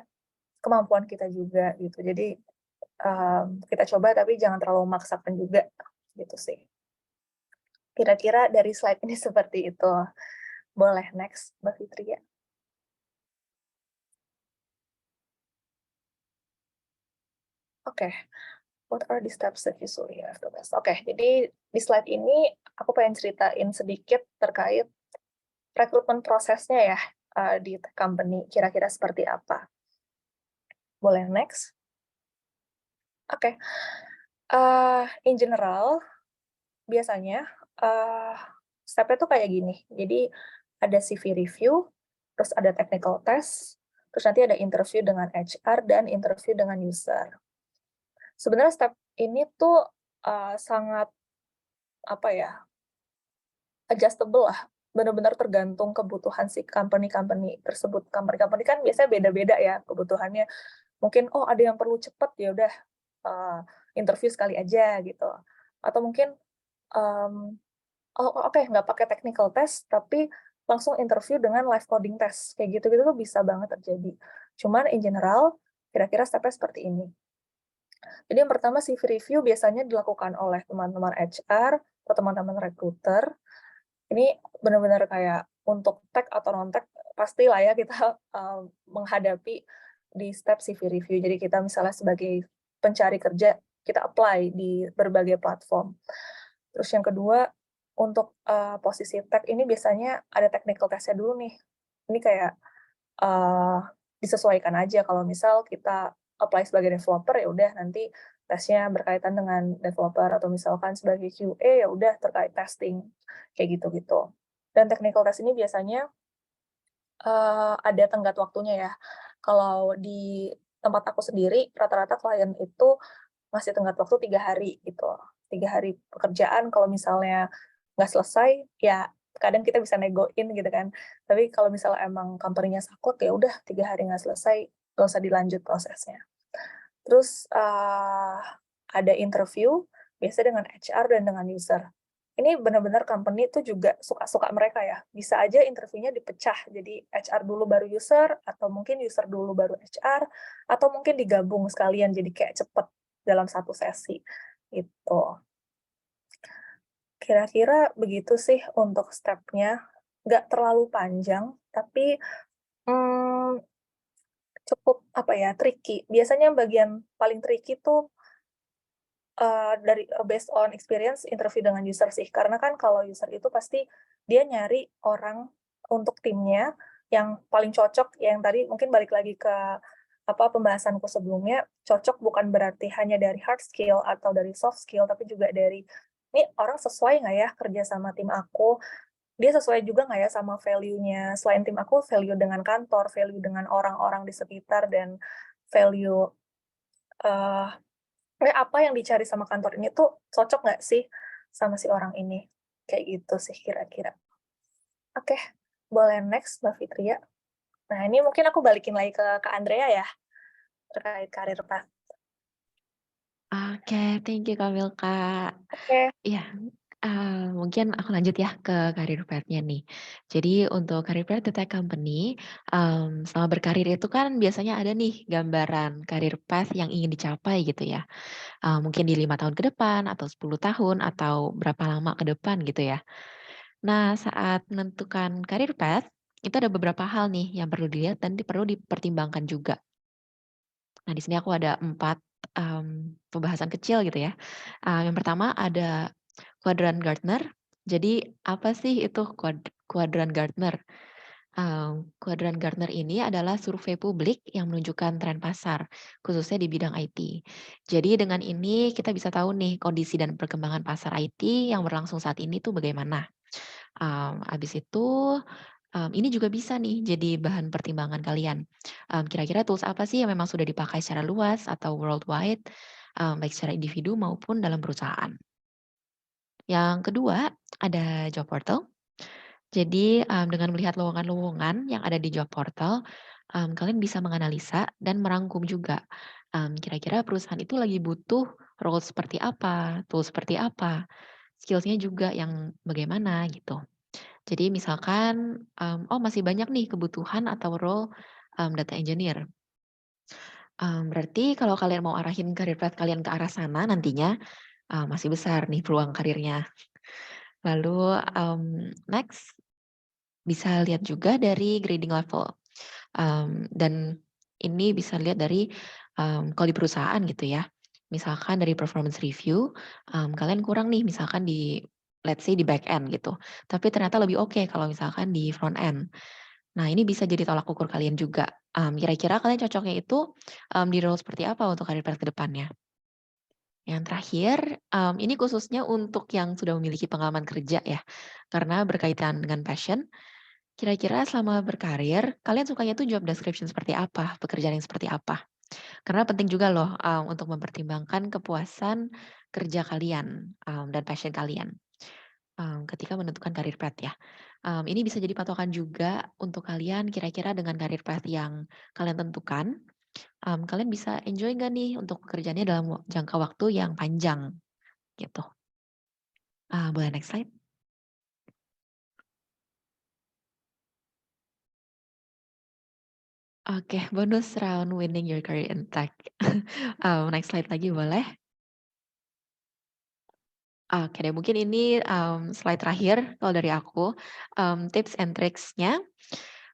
kemampuan kita juga, gitu. Jadi, kita coba tapi jangan terlalu memaksakan juga, gitu sih. Kira-kira dari slide ini seperti itu. Boleh next, Mbak Fitri ya? Oke. What are the steps that usually you have to test? Oke, jadi di slide ini aku pengen ceritain sedikit terkait rekrutmen prosesnya ya, di tech company, kira-kira seperti apa. Boleh next? Oke. In general, biasanya, step-nya tuh kayak gini. Jadi ada CV review, terus ada technical test, terus nanti ada interview dengan HR dan interview dengan user. Sebenarnya step ini tuh, sangat, apa ya, adjustable lah, benar-benar tergantung kebutuhan si company-company tersebut. Company-company kan biasanya beda-beda ya kebutuhannya. Mungkin, ada yang perlu cepet, ya udah, interview sekali aja gitu. Atau mungkin, oke, nggak pakai technical test, tapi langsung interview dengan live coding test. Kayak gitu-gitu tuh bisa banget terjadi. Cuman in general, kira-kira step-nya seperti ini. Jadi yang pertama CV review biasanya dilakukan oleh teman-teman HR atau teman-teman recruiter. Ini benar-benar kayak untuk tech atau non-tech, pastilah ya kita menghadapi di step CV review. Jadi kita misalnya sebagai pencari kerja, kita apply di berbagai platform. Terus yang kedua, untuk posisi tech ini biasanya ada technical test-nya dulu nih. Ini kayak disesuaikan aja, kalau misal kita apply sebagai developer, ya udah nanti tesnya berkaitan dengan developer, atau misalkan sebagai QA, ya udah terkait testing, kayak gitu-gitu. Dan technical test ini biasanya ada tenggat waktunya ya. Kalau di tempat aku sendiri, rata-rata klien itu ngasih tenggat waktu 3 hari gitu. 3 hari pekerjaan, kalau misalnya nggak selesai, ya kadang kita bisa negoin gitu kan. Tapi kalau misalnya emang company-nya saklek, ya udah 3 hari nggak selesai, nggak usah dilanjut prosesnya. Terus ada interview, biasanya dengan HR dan dengan user. Ini benar-benar company itu juga suka-suka mereka ya. Bisa aja interviewnya dipecah, jadi HR dulu baru user, atau mungkin user dulu baru HR, atau mungkin digabung sekalian jadi kayak cepet dalam satu sesi, gitu. Kira-kira begitu sih untuk step-nya. Nggak terlalu panjang, tapi cukup, tricky. Biasanya bagian paling tricky tuh based on experience interview dengan user sih. Karena kan kalau user itu pasti dia nyari orang untuk timnya yang paling cocok, yang tadi mungkin balik lagi ke pembahasanku sebelumnya, cocok bukan berarti hanya dari hard skill atau dari soft skill, tapi juga dari, ini orang sesuai nggak ya kerja sama tim aku, dia sesuai juga nggak ya sama value-nya, selain tim aku, value dengan kantor, value dengan orang-orang di sekitar, dan value apa yang dicari sama kantor ini tuh cocok nggak sih sama si orang ini, kayak gitu sih kira-kira. Oke, boleh next Mbak Fitria. Nah ini mungkin aku balikin lagi ke Kak Andrea ya, terkait karir path. Oke, thank you Kak Milka. Oke. Iya, mungkin aku lanjut ya ke karir path-nya nih. Jadi untuk karir path di tech company, selama berkarir itu kan biasanya ada nih gambaran karir path yang ingin dicapai gitu ya. Mungkin di 5 tahun ke depan, atau 10 tahun, atau berapa lama ke depan gitu ya. Nah, saat menentukan karir path, itu ada beberapa hal nih yang perlu dilihat dan perlu dipertimbangkan juga. Nah, di sini aku ada 4 pembahasan kecil gitu ya. Yang pertama ada kuadran Gartner. Jadi apa sih itu kuadran Gartner? Kuadran Gartner ini adalah survei publik yang menunjukkan tren pasar, khususnya di bidang IT. Jadi dengan ini kita bisa tahu nih kondisi dan perkembangan pasar IT yang berlangsung saat ini tuh bagaimana. Habis itu Ini juga bisa nih jadi bahan pertimbangan kalian. Kira-kira tools apa sih yang memang sudah dipakai secara luas atau worldwide, baik secara individu maupun dalam perusahaan. Yang kedua, ada job portal. Jadi, dengan melihat lowongan-lowongan yang ada di job portal, kalian bisa menganalisa dan merangkum juga, kira-kira perusahaan itu lagi butuh role seperti apa, tool seperti apa, skills-nya juga yang bagaimana gitu. Jadi misalkan, oh masih banyak nih kebutuhan atau role, data engineer. Berarti kalau kalian mau arahin career path kalian ke arah sana nantinya, masih besar nih peluang karirnya. Lalu, next bisa lihat juga dari grading level, dan ini bisa lihat dari, kalau di perusahaan gitu ya, misalkan dari performance review, kalian kurang nih misalkan di let's say di back end gitu, tapi ternyata lebih oke kalau misalkan di front end. Nah ini bisa jadi tolak ukur kalian juga, kira-kira kalian cocoknya itu, di role seperti apa untuk karir path ke depannya. Yang terakhir, ini khususnya untuk yang sudah memiliki pengalaman kerja ya, karena berkaitan dengan passion. Kira-kira selama berkarir, kalian sukanya tuh job description seperti apa? Pekerjaan yang seperti apa? Karena penting juga loh, untuk mempertimbangkan kepuasan kerja kalian, dan passion kalian, ketika menentukan career path ya. Ini bisa jadi patokan juga untuk kalian kira-kira dengan career path yang kalian tentukan, kalian bisa enjoy nggak nih untuk pekerjaannya dalam jangka waktu yang panjang, gitu. Boleh next slide? Oke, bonus round winning your career in tech. Next slide lagi boleh? Oke deh, mungkin ini, slide terakhir kalau dari aku, tips and tricks-nya.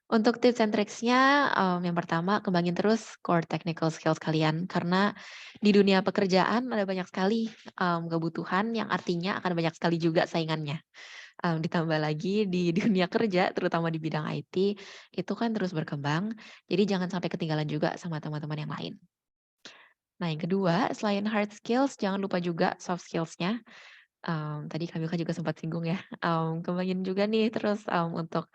Untuk tips and tricks-nya, yang pertama kembangin terus core technical skills kalian, karena di dunia pekerjaan ada banyak sekali, kebutuhan yang artinya akan banyak sekali juga saingannya. Ditambah lagi di dunia kerja, terutama di bidang IT, itu kan terus berkembang, jadi jangan sampai ketinggalan juga sama teman-teman yang lain. Nah yang kedua, selain hard skills, jangan lupa juga soft skills-nya. Tadi Kamilka juga sempat singgung ya, kembangin juga nih terus, untuk,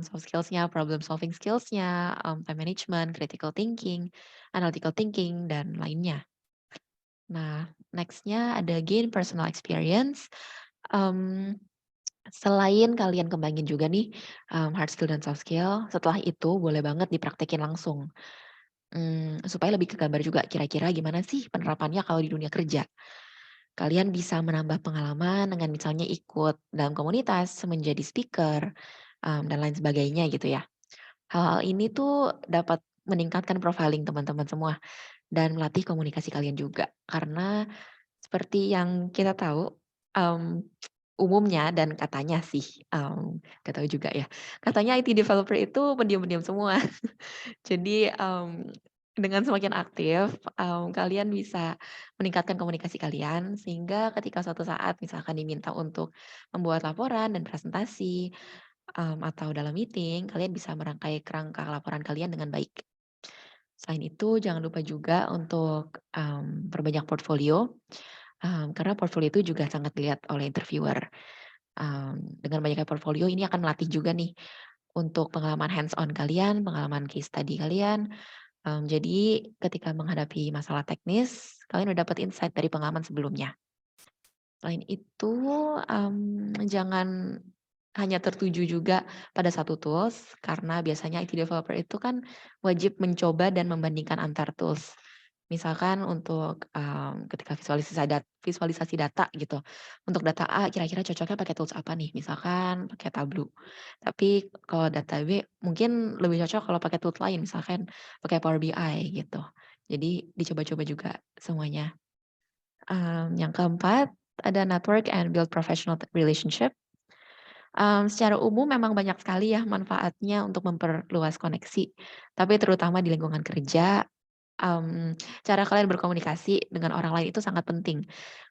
soft skills-nya, problem solving skills-nya, time management, critical thinking, analytical thinking, dan lainnya. Nah, next-nya ada gain personal experience. Mmm, Selain kalian kembangin juga nih, hard skill dan soft skill, setelah itu boleh banget dipraktekin langsung, supaya lebih kegambar juga kira-kira gimana sih penerapannya kalau di dunia kerja. Kalian bisa menambah pengalaman dengan misalnya ikut dalam komunitas, menjadi speaker, dan lain sebagainya gitu ya. Hal-hal ini tuh dapat meningkatkan profiling teman-teman semua dan melatih komunikasi kalian juga. Karena seperti yang kita tahu, mmm, umumnya dan katanya sih, nggak tahu juga ya, katanya IT developer itu pendiam-pendiam semua. Jadi, dengan semakin aktif, kalian bisa meningkatkan komunikasi kalian, sehingga ketika suatu saat misalkan diminta untuk membuat laporan dan presentasi, atau dalam meeting, kalian bisa merangkai kerangka laporan kalian dengan baik. Selain itu, jangan lupa juga untuk, perbanyak portfolio, karena portfolio itu juga sangat dilihat oleh interviewer. Dengan banyaknya portfolio ini akan melatih juga nih, untuk pengalaman hands on kalian, pengalaman case study kalian. Jadi ketika menghadapi masalah teknis, kalian udah dapat insight dari pengalaman sebelumnya. Selain itu, jangan hanya tertuju juga pada satu tools, karena biasanya IT developer itu kan wajib mencoba dan membandingkan antar tools. Misalkan untuk, ketika visualisasi data gitu, untuk data A kira-kira cocoknya pakai tools apa nih, misalkan pakai Tableau. Tapi kalau data B mungkin lebih cocok kalau pakai tools lain, misalkan pakai Power BI gitu. Jadi dicoba-coba juga semuanya. Yang keempat, ada network and build professional relationship. Secara umum memang banyak sekali ya manfaatnya untuk memperluas koneksi, tapi terutama di lingkungan kerja, cara kalian berkomunikasi dengan orang lain itu sangat penting.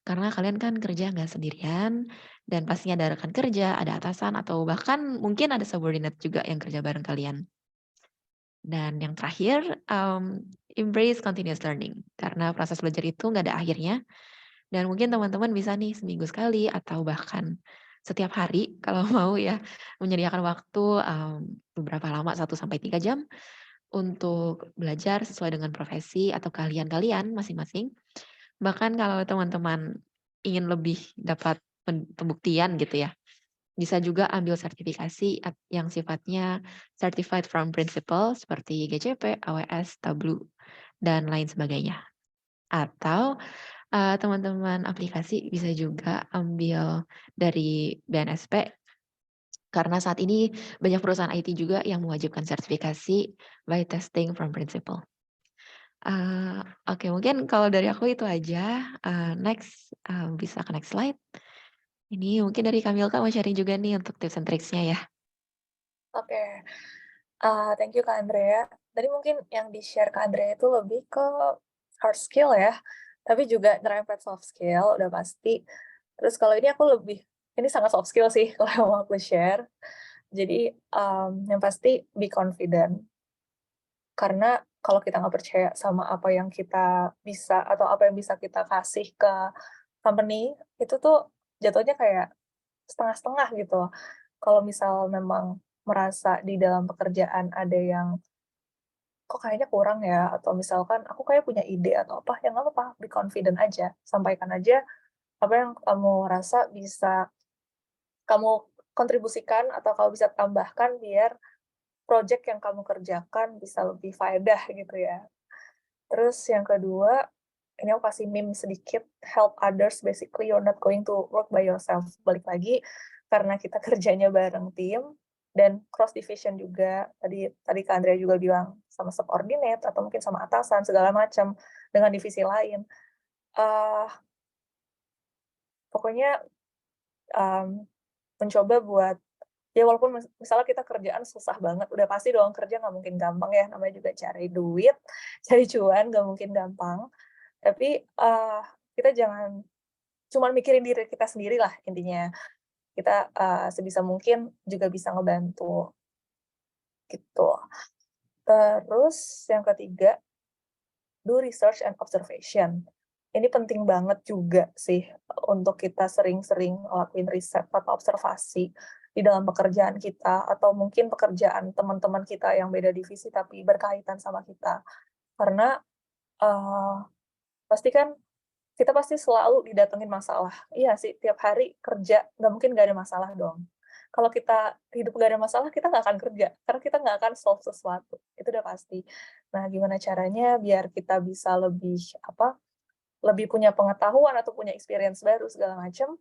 Karena kalian kan kerja nggak sendirian, dan pastinya ada rekan kerja, ada atasan, atau bahkan mungkin ada subordinate juga yang kerja bareng kalian. Dan yang terakhir, embrace continuous learning, karena proses belajar itu nggak ada akhirnya, dan mungkin teman-teman bisa nih seminggu sekali atau bahkan setiap hari kalau mau ya, menyediakan waktu beberapa lama 1-3 jam untuk belajar sesuai dengan profesi atau keahlian kalian masing-masing. Bahkan kalau teman-teman ingin lebih dapat pembuktian gitu ya, bisa juga ambil sertifikasi yang sifatnya Certified from Principal seperti GCP, AWS, Tableau, dan lain sebagainya. Atau teman-teman aplikasi bisa juga ambil dari BNSP, karena saat ini banyak perusahaan IT juga yang mewajibkan sertifikasi by testing from principal. Oke, mungkin kalau dari aku itu aja. Next, bisa ke next slide. Ini mungkin dari Kamilka mau sharing juga nih untuk tips and tricksnya ya. Oke. Thank you Kak Andrea. Tadi mungkin yang di-share Kak Andrea itu lebih ke hard skill ya, tapi juga nyerempet soft skill, udah pasti. Terus kalau ini ini sangat soft skill sih kalau yang mau aku share. Jadi, yang pasti be confident. Karena kalau kita nggak percaya sama apa yang kita bisa atau apa yang bisa kita kasih ke company, itu tuh jatuhnya kayak setengah-setengah gitu. Kalau misal memang merasa di dalam pekerjaan ada yang kok kayaknya kurang ya, atau misalkan aku kayak punya ide atau apa, ya nggak apa-apa, be confident aja. Sampaikan aja apa yang kamu rasa bisa kamu kontribusikan atau kamu bisa tambahkan biar project yang kamu kerjakan bisa lebih faedah gitu ya. Terus yang kedua, ini aku kasih meme sedikit, help others, basically you're not going to work by yourself. Balik lagi, karena kita kerjanya bareng tim, dan cross division juga, tadi Kak Andrea juga bilang, sama subordinate, atau mungkin sama atasan, segala macam, dengan divisi lain. Pokoknya mencoba buat, ya walaupun misalnya kita kerjaan susah banget, udah pasti dong kerja nggak mungkin gampang ya, namanya juga cari duit, cari cuan nggak mungkin gampang. Tapi, kita jangan cuma mikirin diri kita sendiri lah intinya. Kita, sebisa mungkin juga bisa ngebantu, gitu. Terus yang ketiga, do research and observation. Ini penting banget juga sih untuk kita sering-sering ngelakuin riset atau observasi di dalam pekerjaan kita, atau mungkin pekerjaan teman-teman kita yang beda divisi tapi berkaitan sama kita. Karena, pasti kan kita pasti selalu didatengin masalah. Iya sih, tiap hari kerja, nggak mungkin nggak ada masalah dong. Kalau kita hidup nggak ada masalah, kita nggak akan kerja, karena kita nggak akan solve sesuatu, itu udah pasti. Nah, gimana caranya biar kita bisa lebih punya pengetahuan atau punya experience baru segala macam,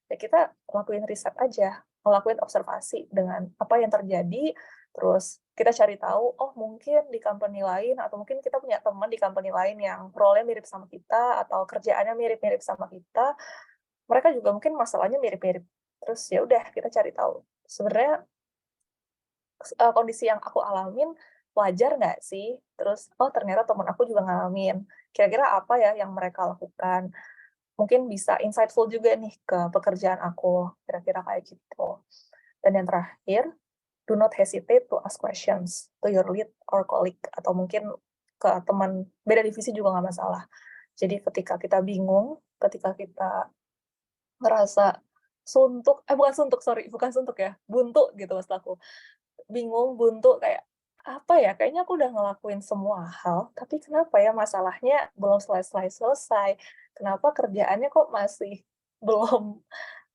ya kita lakuin riset aja, ngelakuin observasi dengan apa yang terjadi, terus kita cari tahu, oh mungkin di company lain, atau mungkin kita punya teman di company lain yang role-nya mirip sama kita, atau kerjaannya mirip-mirip sama kita, mereka juga mungkin masalahnya mirip-mirip. Terus ya udah kita cari tahu, sebenarnya kondisi yang aku alamin wajar nggak sih? Terus, oh ternyata teman aku juga ngalamin, kira-kira apa ya yang mereka lakukan? Mungkin bisa insightful juga nih ke pekerjaan aku, kira-kira kayak gitu. Dan yang terakhir, do not hesitate to ask questions to your lead or colleague, atau mungkin ke teman beda divisi juga nggak masalah. Jadi ketika kita bingung, ketika kita ngerasa bukan suntuk ya, buntu gitu maksud aku. Bingung, buntu, kayak, apa ya, kayaknya aku udah ngelakuin semua hal, tapi kenapa ya masalahnya belum selesai, kenapa kerjaannya kok masih belum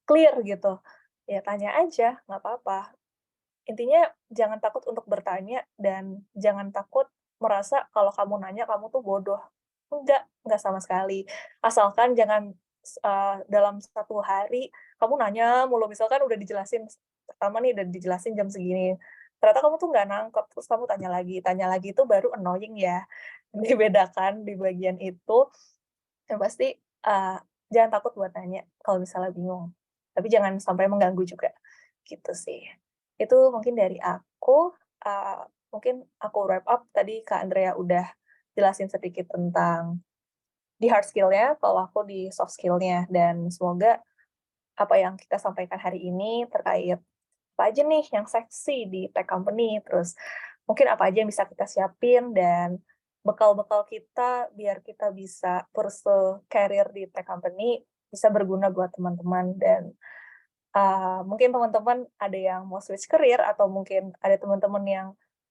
clear gitu. Ya tanya aja, nggak apa-apa. Intinya jangan takut untuk bertanya dan jangan takut merasa kalau kamu nanya kamu tuh bodoh. Enggak sama sekali. Asalkan jangan dalam satu hari kamu nanya mulu, misalkan udah dijelasin pertama nih udah dijelasin jam segini, ternyata kamu tuh nggak nangkep, terus kamu tanya lagi itu baru annoying ya. Dibedakan di bagian itu, yang pasti, jangan takut buat nanya kalau misalnya bingung, tapi jangan sampai mengganggu juga, gitu sih. Itu mungkin dari aku, mungkin aku wrap up, tadi Kak Andrea udah jelasin sedikit tentang di hard skill-nya, kalau aku di soft skill-nya, dan semoga apa yang kita sampaikan hari ini terkait apa aja nih yang seksi di tech company, terus mungkin apa aja yang bisa kita siapin, dan bekal-bekal kita biar kita bisa pursue career di tech company bisa berguna buat teman-teman, dan Mungkin teman-teman ada yang mau switch career atau mungkin ada teman-teman yang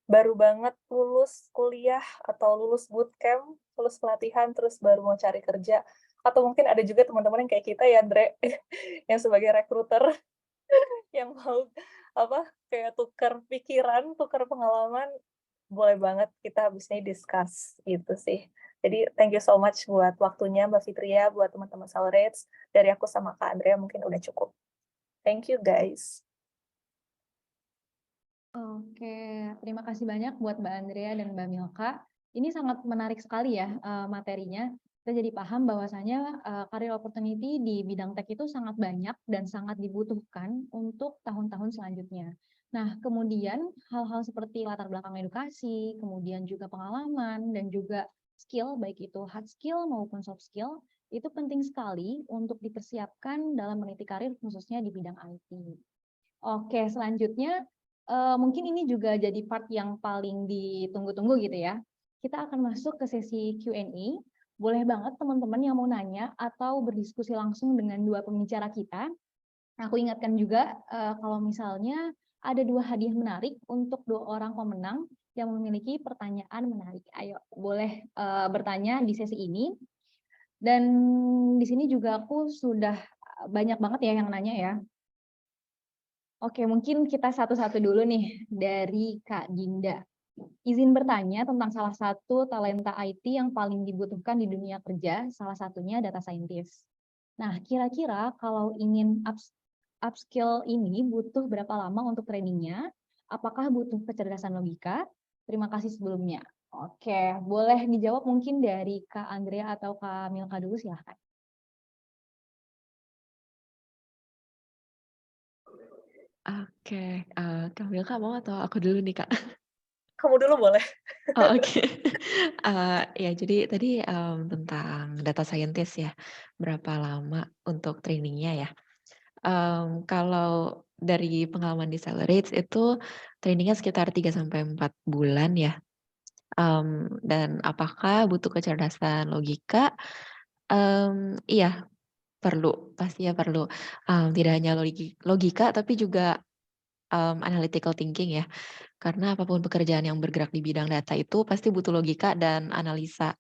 baru banget lulus kuliah atau lulus bootcamp, lulus pelatihan terus baru mau cari kerja, atau mungkin ada juga teman-teman yang kayak kita ya, Andre, yang sebagai recruiter yang mau kayak tukar pikiran, tukar pengalaman, boleh banget kita habis ini discuss gitu sih. Jadi thank you so much buat waktunya Mbak Fitria, buat teman-teman Accelerates. Dari aku sama Kak Andrea mungkin udah cukup. Thank you guys. Oke, terima kasih banyak buat Mbak Andrea dan Mbak Milka. Ini sangat menarik sekali ya materinya. Kita jadi paham bahwasanya career opportunity di bidang tech itu sangat banyak dan sangat dibutuhkan untuk tahun-tahun selanjutnya. Nah, kemudian hal-hal seperti latar belakang edukasi, kemudian juga pengalaman, dan juga skill, baik itu hard skill maupun soft skill, itu penting sekali untuk dipersiapkan dalam meniti karir khususnya di bidang IT. Oke, selanjutnya mungkin ini juga jadi part yang paling ditunggu-tunggu gitu ya. Kita akan masuk ke sesi Q&A. Boleh banget teman-teman yang mau nanya atau berdiskusi langsung dengan dua pembicara kita. Aku ingatkan juga kalau misalnya ada 2 hadiah menarik untuk 2 orang pemenang yang memiliki pertanyaan menarik. Ayo, boleh bertanya di sesi ini. Dan di sini juga aku sudah banyak banget ya yang nanya ya. Oke, mungkin kita satu-satu dulu nih dari Kak Dinda. Izin bertanya tentang salah satu talenta IT yang paling dibutuhkan di dunia kerja, salah satunya data scientist. Nah, kira-kira kalau ingin upskill ini butuh berapa lama untuk trainingnya? Apakah butuh kecerdasan logika? Terima kasih sebelumnya. Oke, boleh dijawab mungkin dari Kak Andrea atau Kak Milka dulu, silahkan. Oke, Kak Milka mau atau aku dulu nih, Kak? Kamu dulu boleh. Oh, oke. Ya jadi tadi, tentang data scientist ya, berapa lama untuk trainingnya ya. Kalau dari pengalaman di Accelerates itu trainingnya sekitar 3-4 bulan ya. Dan apakah butuh kecerdasan logika? Iya, perlu, pastinya perlu. Tidak hanya logika tapi juga analytical thinking ya. Karena apapun pekerjaan yang bergerak di bidang data itu pasti butuh logika dan analisa.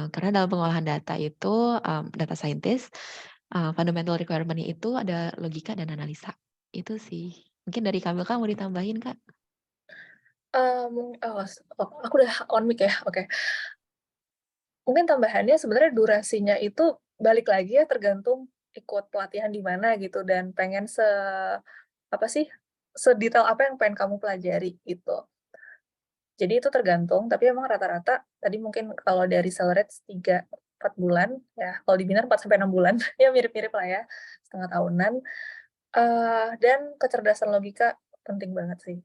Karena dalam pengolahan data itu, data scientist, fundamental requirement-nya itu ada logika dan analisa. Itu sih. Mungkin dari Kamil mau ditambahin, Kak? Aku udah on mic ya, oke. Mungkin tambahannya sebenarnya durasinya itu balik lagi ya tergantung ikut pelatihan di mana gitu dan pengen sedetail apa yang pengen kamu pelajari gitu. Jadi itu tergantung, tapi emang rata-rata tadi mungkin kalau dari Accelerates 3-4 bulan ya, kalau di Binar 4-6 bulan, ya mirip-mirip lah ya, setengah tahunan. Dan kecerdasan logika penting banget sih.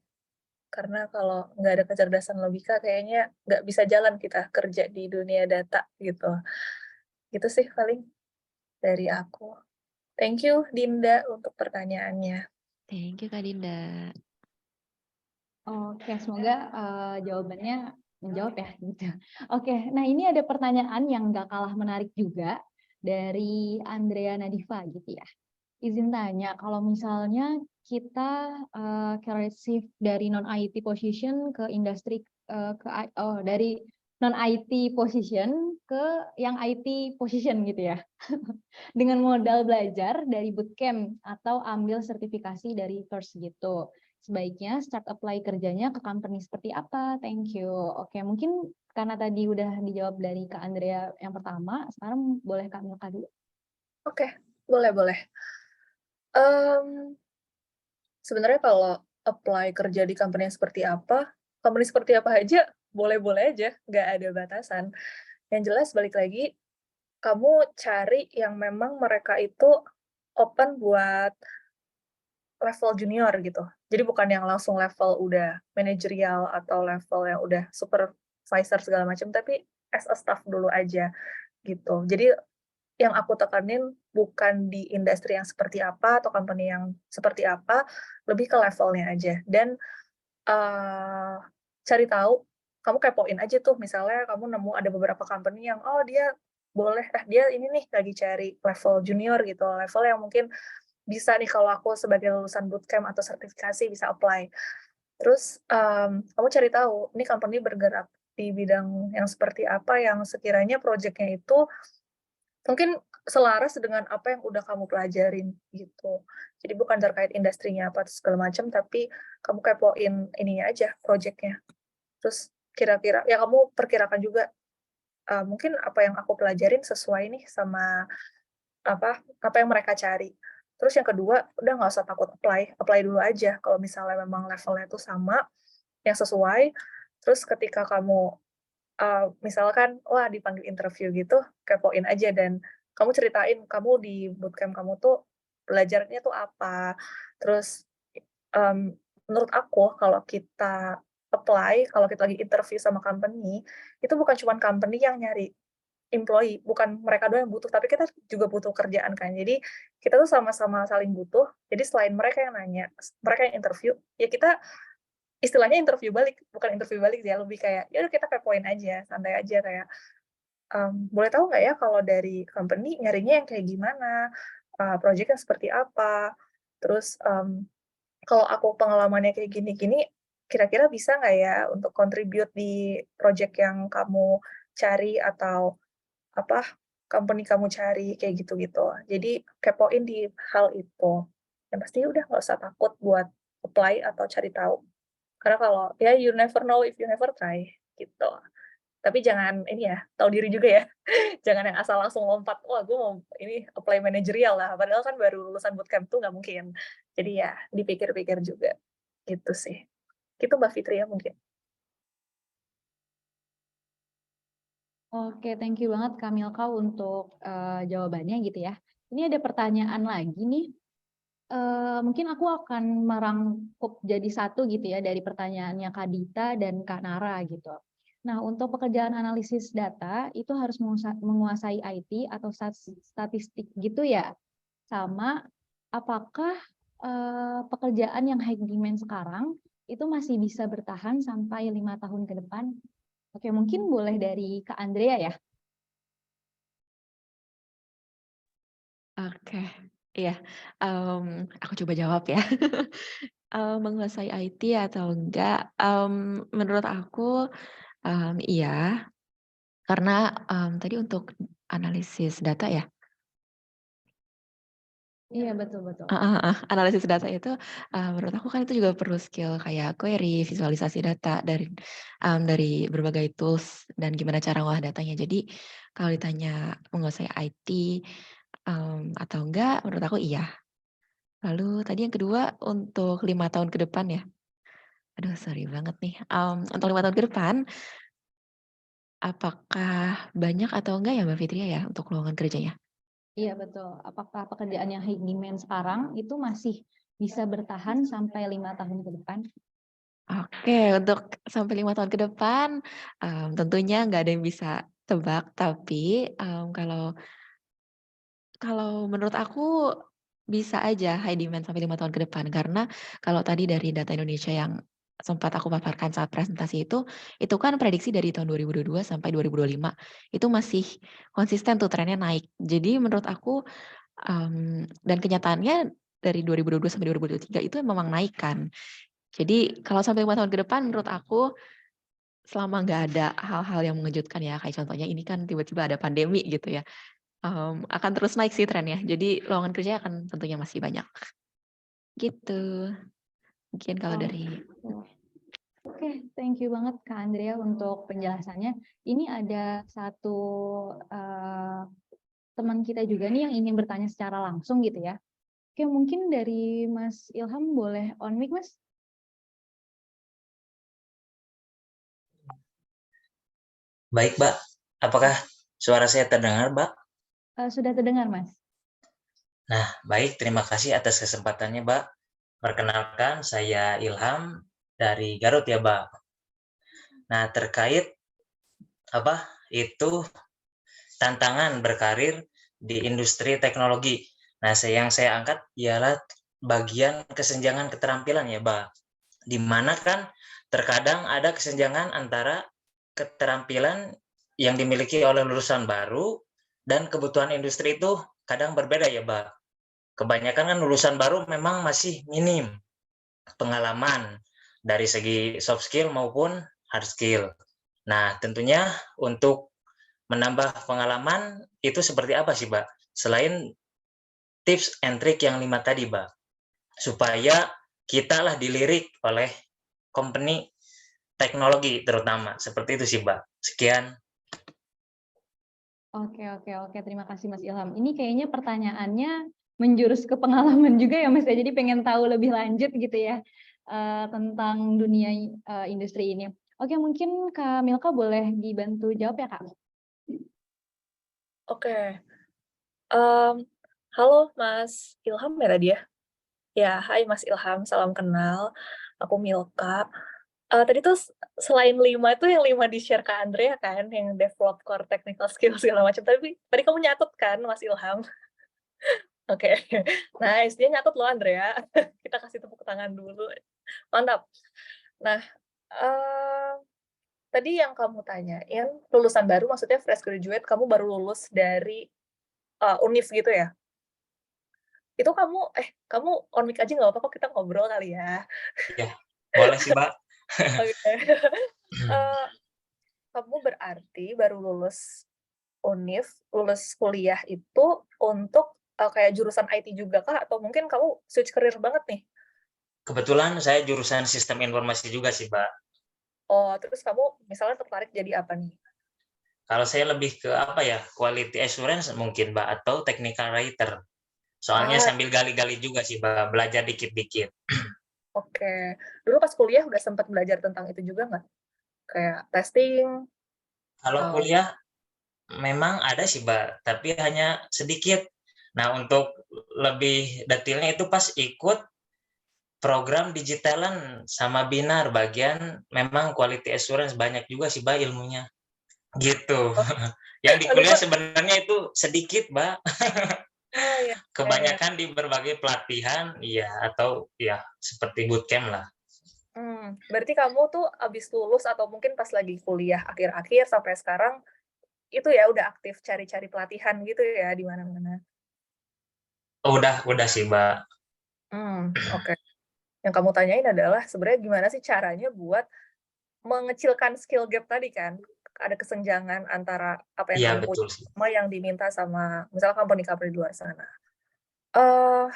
Karena kalau nggak ada kecerdasan logika kayaknya nggak bisa jalan kita kerja di dunia data gitu. Gitu sih paling dari aku. Thank you Dinda untuk pertanyaannya. Thank you, Kak Dinda. Oke, semoga jawabannya menjawab ya gitu. Oke, nah ini ada pertanyaan yang nggak kalah menarik juga dari Andrea Nadifa gitu ya. Izin tanya, kalau misalnya kita career shift dari non-IT position ke industri dari non-IT position ke yang IT position gitu ya. Dengan modal belajar dari bootcamp atau ambil sertifikasi dari course gitu. Sebaiknya start apply kerjanya ke company seperti apa? Thank you. Oke, mungkin karena tadi udah dijawab dari Kak Andrea yang pertama, sekarang boleh Kak Milka dulu. Oke, boleh. Sebenarnya kalau apply kerja di company seperti apa aja, boleh-boleh aja, nggak ada batasan. Yang jelas balik lagi, kamu cari yang memang mereka itu open buat level junior gitu. Jadi bukan yang langsung level udah manajerial atau level yang udah supervisor segala macam, tapi as a staff dulu aja gitu. Jadi yang aku tekanin bukan di industri yang seperti apa atau company yang seperti apa, lebih ke levelnya aja. Dan cari tahu, kamu kepoin aja tuh, misalnya kamu nemu ada beberapa company yang, oh dia boleh, dia ini nih lagi cari level junior gitu, level yang mungkin bisa nih kalau aku sebagai lulusan bootcamp atau sertifikasi bisa apply. Terus kamu cari tahu, ini company bergerak di bidang yang seperti apa yang sekiranya project-nya itu mungkin selaras dengan apa yang udah kamu pelajarin gitu. Jadi bukan terkait industrinya apa segala macam, tapi kamu kepoin ininya aja, project-nya. Terus kira-kira ya kamu perkirakan juga mungkin apa yang aku pelajarin sesuai nih sama apa yang mereka cari. Terus yang kedua, udah nggak usah takut apply dulu aja kalau misalnya memang levelnya itu sama, yang sesuai. Terus ketika kamu misalkan, wah dipanggil interview gitu, kepoin aja dan kamu ceritain kamu di bootcamp kamu tuh belajarnya tuh apa. Terus menurut aku kalau kita apply, kalau kita lagi interview sama company, itu bukan cuma company yang nyari employee, bukan mereka doang yang butuh, tapi kita juga butuh kerjaan kan. Jadi kita tuh sama-sama saling butuh. Jadi selain mereka yang nanya, mereka yang interview, ya kita istilahnya interview balik, bukan interview balik ya, lebih kayak ya udah kita kepoin aja, santai aja kayak boleh tahu nggak ya kalau dari company nyarinya yang kayak gimana, project-nya seperti apa, terus kalau aku pengalamannya kayak gini-gini, kira-kira bisa nggak ya untuk contribute di project yang kamu cari atau apa, company kamu cari, kayak gitu-gitu. Jadi kepoin di hal itu. Yang pasti udah nggak usah takut buat apply atau cari tahu. Karena kalau ya you never know if you never try, gitu. Tapi jangan ini ya, tahu diri juga ya. Jangan yang asal langsung lompat, "Wah, gue mau ini apply manajerial lah," padahal kan baru lulusan bootcamp tuh nggak mungkin. Jadi ya dipikir-pikir juga, gitu sih. Gitu Mbak Fitri ya mungkin. Oke, thank you banget Kak Milka untuk jawabannya gitu ya. Ini ada pertanyaan lagi nih. Mungkin aku akan merangkup jadi satu gitu ya dari pertanyaannya Kak Dita dan Kak Nara gitu. Nah, untuk pekerjaan analisis data itu harus menguasai IT atau statistik gitu ya. Sama apakah pekerjaan yang high demand sekarang itu masih bisa bertahan sampai 5 tahun ke depan? Oke, mungkin boleh dari Kak Andrea ya. Oke, iya, aku coba jawab ya. Menguasai IT atau enggak, menurut aku, iya, karena, tadi untuk analisis data ya? Iya, betul betul. Heeh, analisis data itu, menurut aku kan itu juga perlu skill kayak query, visualisasi data dari berbagai tools dan gimana cara ngolah datanya. Jadi kalau ditanya menguasai IT, atau enggak, menurut aku iya. Lalu tadi yang kedua untuk 5 tahun ke depan ya? Aduh sorry banget nih, untuk 5 tahun ke depan, apakah banyak atau enggak ya Mbak Fitria ya untuk lowongan kerjanya? Iya betul. Apakah pekerjaan yang high demand sekarang itu masih bisa bertahan sampai 5 tahun ke depan? Oke, untuk sampai 5 tahun ke depan, tentunya nggak ada yang bisa tebak, tapi, kalau menurut aku bisa aja high demand sampai 5 tahun ke depan. Karena kalau tadi dari data Indonesia yang sempat aku paparkan saat presentasi itu kan prediksi dari tahun 2022 sampai 2025, itu masih konsisten tuh trennya naik. Jadi menurut aku, dan kenyataannya dari 2022 sampai 2023 itu memang naik kan. Jadi kalau sampai 5 tahun ke depan menurut aku, selama nggak ada hal-hal yang mengejutkan ya, kayak contohnya ini kan tiba-tiba ada pandemi gitu ya, akan terus naik sih trennya. Jadi lowongan kerja akan tentunya masih banyak. Gitu. Mungkin kalau dari Oke, thank you banget Kak Andrea untuk penjelasannya. Ini ada satu teman kita juga nih yang ingin bertanya secara langsung gitu ya. Oke, mungkin dari Mas Ilham boleh on mic, Mas? Baik, Mbak. Apakah suara saya terdengar, Mbak? Sudah terdengar, Mas. Nah, baik. Terima kasih atas kesempatannya, Mbak. Perkenalkan, saya Ilham dari Garut ya, Mbak. Nah, terkait itu tantangan berkarir di industri teknologi. Nah, yang saya angkat ialah bagian kesenjangan keterampilan ya, Mbak. Di mana kan terkadang ada kesenjangan antara keterampilan yang dimiliki oleh lulusan baru dan kebutuhan industri itu kadang berbeda ya, Mbak. kebanyakan kan lulusan baru memang masih minim pengalaman dari segi soft skill maupun hard skill. Nah, tentunya untuk menambah pengalaman itu seperti apa sih, Mbak? Selain tips and trick yang 5 tadi, Mbak, supaya kita lah dilirik oleh company teknologi terutama. Seperti itu sih, Mbak. Sekian. Oke. Terima kasih Mas Ilham. Ini kayaknya pertanyaannya menjurus ke pengalaman juga ya Mas ya. Jadi pengen tahu lebih lanjut gitu ya tentang dunia industri ini. Oke, mungkin Kak Milka boleh dibantu jawab ya Kak? Oke. Halo Mas Ilham ya tadi ya? Ya, hai Mas Ilham, salam kenal. Aku Milka. Tadi tuh selain 5 itu yang 5 di-share ke Andrea kan, yang develop core technical skill segala macam. Tapi tadi kamu nyatet kan Mas Ilham? Oke, nice. Dia nyatet loh Andrea. Kita kasih tepuk tangan dulu. Mantap. Nah, eee, tadi yang kamu tanyain, lulusan baru maksudnya fresh graduate, kamu baru lulus dari, univ gitu ya? Itu kamu on mic aja nggak apa-apa kok, kita ngobrol kali ya? Ya, boleh sih, Mbak. Oke. Eee, Kamu berarti baru lulus univ, lulus kuliah itu untuk, kayak jurusan IT juga kah? Atau mungkin kamu switch career banget nih? Kebetulan saya jurusan sistem informasi juga sih, Mbak. Oh, terus kamu misalnya tertarik jadi apa nih? Kalau saya lebih ke apa ya, quality assurance mungkin, Mbak, atau technical writer. Soalnya Ah, sambil gali-gali juga sih, Mbak, belajar dikit-dikit. oke. Dulu pas kuliah udah sempat belajar tentang itu juga nggak? Kayak testing Kalau atau kuliah memang ada sih, Mbak, tapi hanya sedikit. Nah, untuk lebih detailnya itu pas ikut program digitalan sama Binar, bagian memang quality assurance banyak juga sih, Mbak, ilmunya. Gitu. oh, Yang di aduh kuliah kok sebenarnya itu sedikit, Mbak. oh, ya ya. Kebanyakan di berbagai pelatihan, iya, atau ya seperti bootcamp lah. Berarti kamu tuh abis lulus atau mungkin pas lagi kuliah akhir-akhir sampai sekarang, itu ya udah aktif cari-cari pelatihan gitu ya di mana-mana? Udah sih, Mbak. Oke. Yang kamu tanyain adalah sebenarnya gimana sih caranya buat mengecilkan skill gap tadi kan? Ada kesenjangan antara apa yang Iya, kamu punya betul sih. sama yang diminta sama misalnya company-company di luar sana. Eee,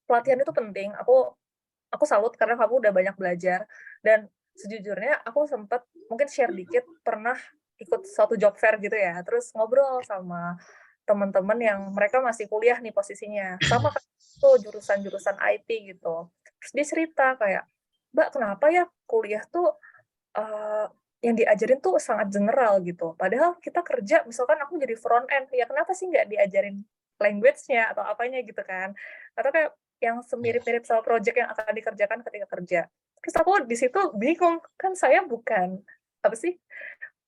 Pelatihan itu penting, aku salut karena kamu udah banyak belajar dan sejujurnya aku sempet mungkin share dikit pernah ikut suatu job fair gitu ya, terus ngobrol sama teman-teman yang mereka masih kuliah nih posisinya, sama kayak aku jurusan-jurusan IT gitu. Terus dia cerita kayak, "Mbak, kenapa ya kuliah tuh, eee, yang diajarin tuh sangat general gitu, padahal kita kerja misalkan aku jadi front end, ya kenapa sih nggak diajarin language-nya atau apanya gitu kan, atau kayak yang Iya. semirip-mirip sama project yang akan dikerjakan ketika kerja." Terus aku di situ bingung, kan saya bukan, apa sih,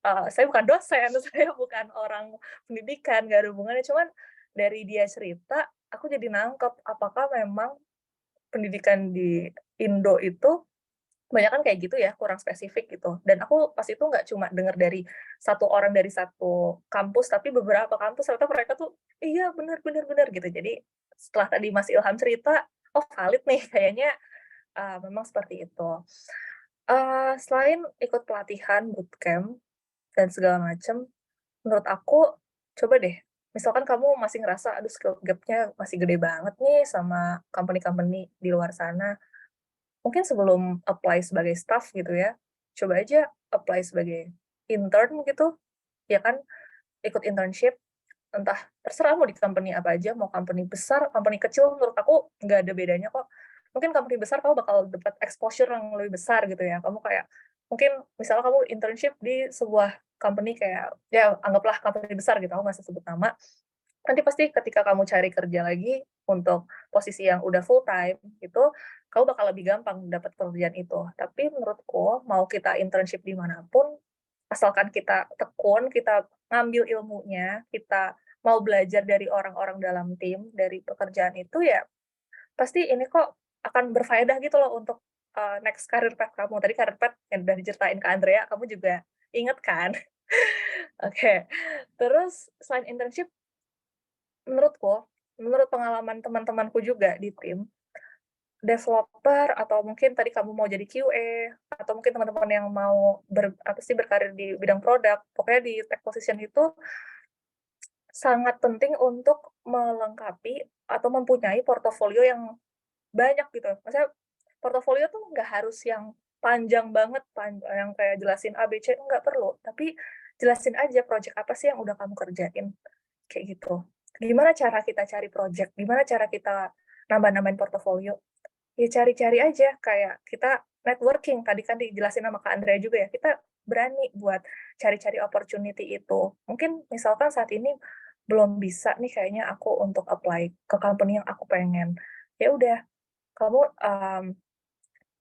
saya bukan dosen, saya bukan orang pendidikan, nggak ada hubungannya, cuman dari dia cerita, aku jadi nangkep apakah memang pendidikan di Indo itu kebanyakan kayak gitu ya, kurang spesifik gitu. Dan aku pas itu nggak cuma denger dari satu orang dari satu kampus, tapi beberapa kampus ternyata mereka tuh, "Iya, bener bener bener," gitu. Jadi setelah tadi Mas Ilham cerita, oh valid nih kayaknya, memang seperti itu. Selain ikut pelatihan, bootcamp, dan segala macam, menurut aku coba deh, misalkan kamu masih ngerasa, "Aduh skill gap-nya masih gede banget nih sama company-company di luar sana." Mungkin sebelum apply sebagai staff gitu ya, coba aja apply sebagai intern gitu, ya kan, ikut internship, entah terserah mau di company apa aja, mau company besar, company kecil, menurut aku nggak ada bedanya kok. Mungkin company besar kamu bakal dapat exposure yang lebih besar gitu ya, kamu kayak mungkin misalnya kamu internship di sebuah company kayak, ya anggaplah company besar gitu, aku nggak usah sebut nama, nanti pasti ketika kamu cari kerja lagi untuk posisi yang udah full time gitu, kamu bakal lebih gampang dapat pekerjaan itu. Tapi menurutku mau kita internship di mana pun, asalkan kita tekun, kita ngambil ilmunya, kita mau belajar dari orang-orang dalam tim, dari pekerjaan itu ya, pasti ini kok akan berfaedah gitu loh untuk, next career path kamu. Tadi career path yang udah diceritain ke Andrea, kamu juga inget kan? Oke. Terus selain internship menurutku, menurut pengalaman teman-temanku juga di tim, developer atau mungkin tadi kamu mau jadi QA atau mungkin teman-teman yang mau berkarir di bidang produk, pokoknya di tech position itu sangat penting untuk melengkapi atau mempunyai portofolio yang banyak gitu. Maksudnya portofolio tuh nggak harus yang panjang banget, yang kayak jelasin A, B, C, nggak perlu. Tapi jelasin aja project apa sih yang udah kamu kerjain, kayak gitu. Gimana cara kita cari project, gimana cara kita nambah-nambahin portofolio. Ya cari-cari aja, kayak kita networking, tadi kan dijelasin sama Kak Andrea juga ya, kita berani buat cari-cari opportunity itu. Mungkin misalkan saat ini belum bisa nih kayaknya aku untuk apply ke company yang aku pengen. Ya udah, kamu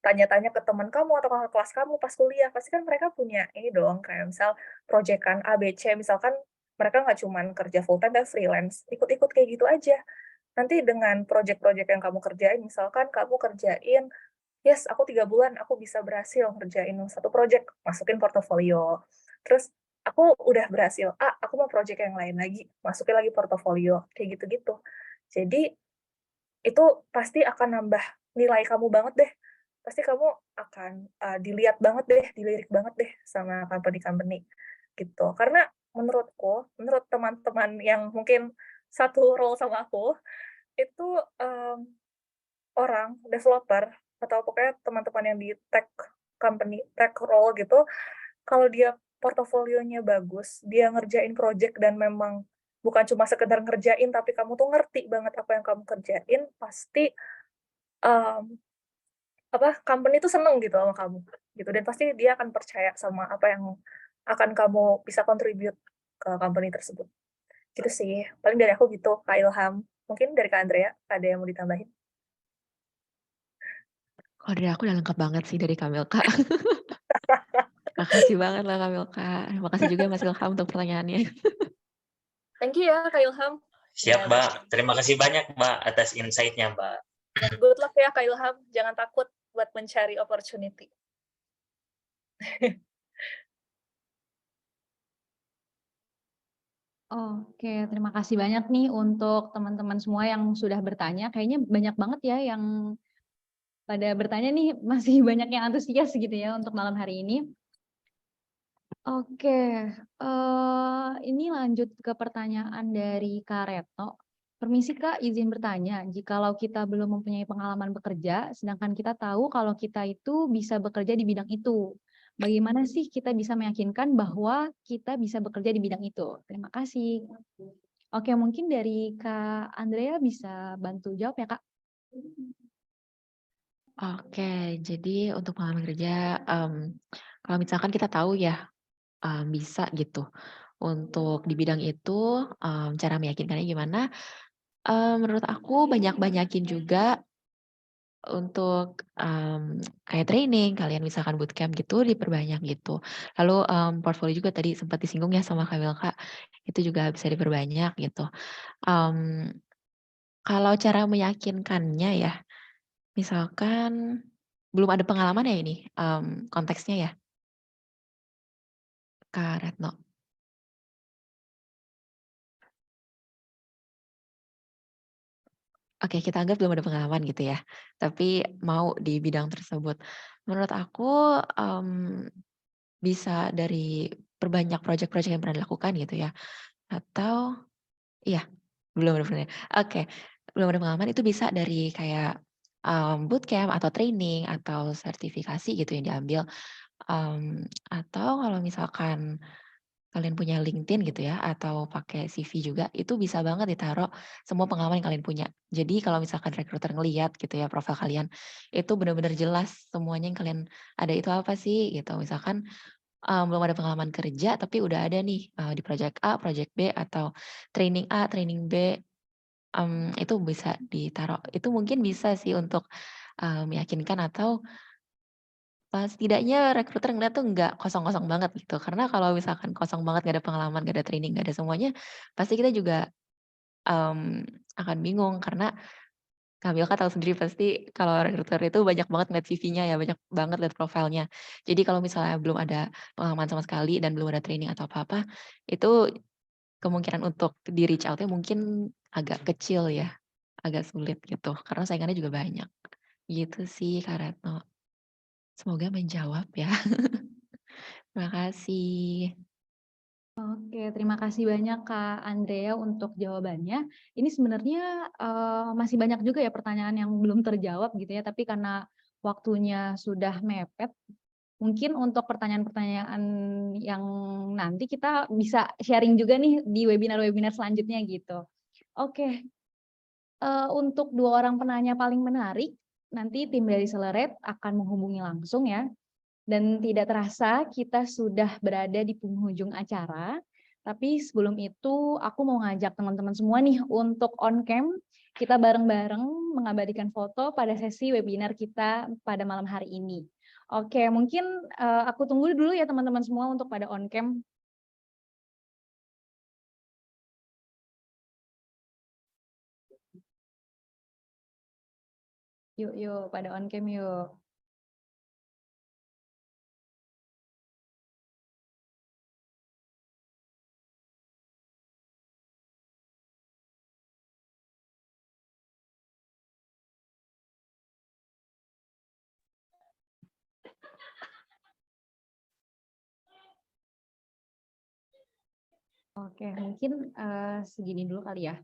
tanya-tanya ke teman kamu atau kakak kelas kamu pas kuliah, pasti kan mereka punya ini dong, kayak misal proyekan A, B, C, misalkan mereka nggak cuman kerja full time, tapi freelance, ikut-ikut kayak gitu aja. Nanti dengan project-project yang kamu kerjain, misalkan kamu kerjain, yes, aku 3 bulan, aku bisa berhasil ngerjain satu project, masukin portofolio. Terus, aku udah berhasil, aku mau project yang lain lagi, masukin lagi portofolio, kayak gitu-gitu. Jadi, itu pasti akan nambah nilai kamu banget deh. Pasti kamu akan dilihat banget deh, dilirik banget deh sama company-company, gitu. Karena menurutku, menurut teman-teman yang mungkin satu role sama aku, itu, orang, developer, atau pokoknya teman-teman yang di tech company, tech role gitu, kalau dia portofolionya bagus, dia ngerjain project dan memang bukan cuma sekedar ngerjain, tapi kamu tuh ngerti banget apa yang kamu kerjain, pasti, mmm, company tuh seneng gitu sama kamu, gitu. Dan pasti dia akan percaya sama apa yang akan kamu bisa contribute ke company tersebut. Gitu sih, paling dari aku gitu, Kak Ilham. Mungkin dari Kak Andrea, ada yang mau ditambahin? Kalau dari aku udah lengkap banget sih dari Kamilka. Makasih banget lah Kamilka. Makasih juga Mas Ilham untuk pertanyaannya. Thank you ya, Kak Ilham. Siap, Dan Mbak. Terima kasih banyak, Mbak, atas insight-nya, Mbak. dan good luck ya, Kak Ilham. Jangan takut buat mencari opportunity. Oke, terima kasih banyak nih untuk teman-teman semua yang sudah bertanya. Kayaknya banyak banget ya yang pada bertanya nih, masih banyak yang antusias gitu ya untuk malam hari ini. Oke, ini lanjut ke pertanyaan dari Kak Retno. Permisi Kak, izin bertanya, jikalau kita belum mempunyai pengalaman bekerja, sedangkan kita tahu kalau kita itu bisa bekerja di bidang itu, bagaimana sih kita bisa meyakinkan bahwa kita bisa bekerja di bidang itu? Terima kasih. Oke, mungkin dari Kak Andrea bisa bantu jawab ya Kak? Oke, jadi untuk pengalaman kerja, kalau misalkan kita tahu ya, bisa gitu untuk di bidang itu, cara meyakinkannya gimana, menurut aku banyak-banyakin juga untuk, kayak training, kalian misalkan bootcamp gitu diperbanyak gitu. Lalu, portfolio juga tadi sempat disinggung ya sama Kamilka, itu juga bisa diperbanyak gitu. Mmm, Kalau cara meyakinkannya ya, misalkan belum ada pengalaman ya ini, konteksnya ya, Kak Retno? Oke, kita anggap belum ada pengalaman gitu ya, tapi mau di bidang tersebut. Menurut aku, bisa dari perbanyak project-project yang pernah dilakukan gitu ya, atau iya, belum ada pernah. Oke, belum ada pengalaman itu bisa dari kayak, bootcamp atau training atau sertifikasi gitu yang diambil, atau kalau misalkan kalian punya LinkedIn gitu ya, atau pakai CV juga, itu bisa banget ditaruh semua pengalaman yang kalian punya. Jadi kalau misalkan recruiter ngelihat gitu ya profil kalian, itu benar-benar jelas semuanya yang kalian ada itu apa sih gitu. Misalkan, belum ada pengalaman kerja tapi udah ada nih, di project A, project B, atau training A, training B, itu bisa ditaruh. Itu mungkin bisa sih untuk, meyakinkan atau setidaknya rekruter ngeliat tuh nggak kosong-kosong banget gitu. Karena kalau misalkan kosong banget, nggak ada pengalaman, nggak ada training, nggak ada semuanya, pasti kita juga, akan bingung karena Kamil kan tahu sendiri pasti kalau rekruter itu banyak banget ngeliat CV-nya ya, banyak banget lihat profilnya. Jadi kalau misalnya belum ada pengalaman sama sekali dan belum ada training atau apa-apa, itu kemungkinan untuk di reach out-nya mungkin agak kecil ya, agak sulit gitu, karena saingannya juga banyak. Gitu sih Kak Retno. Semoga menjawab ya. Terima kasih. Oke, terima kasih banyak Kak Andrea untuk jawabannya. Ini sebenarnya masih banyak juga ya pertanyaan yang belum terjawab gitu ya, tapi karena waktunya sudah mepet, mungkin untuk pertanyaan-pertanyaan yang nanti kita bisa sharing juga nih di webinar-webinar selanjutnya gitu. Oke, untuk 2 orang penanya paling menarik, nanti tim dari Celebrate akan menghubungi langsung ya. Dan tidak terasa kita sudah berada di penghujung acara. Tapi sebelum itu aku mau ngajak teman-teman semua nih untuk on cam kita bareng-bareng mengabadikan foto pada sesi webinar kita pada malam hari ini. Oke, mungkin aku tunggu dulu ya teman-teman semua untuk pada on cam. Yuk pada on cam yuk. Oke, mungkin segini dulu kali ya.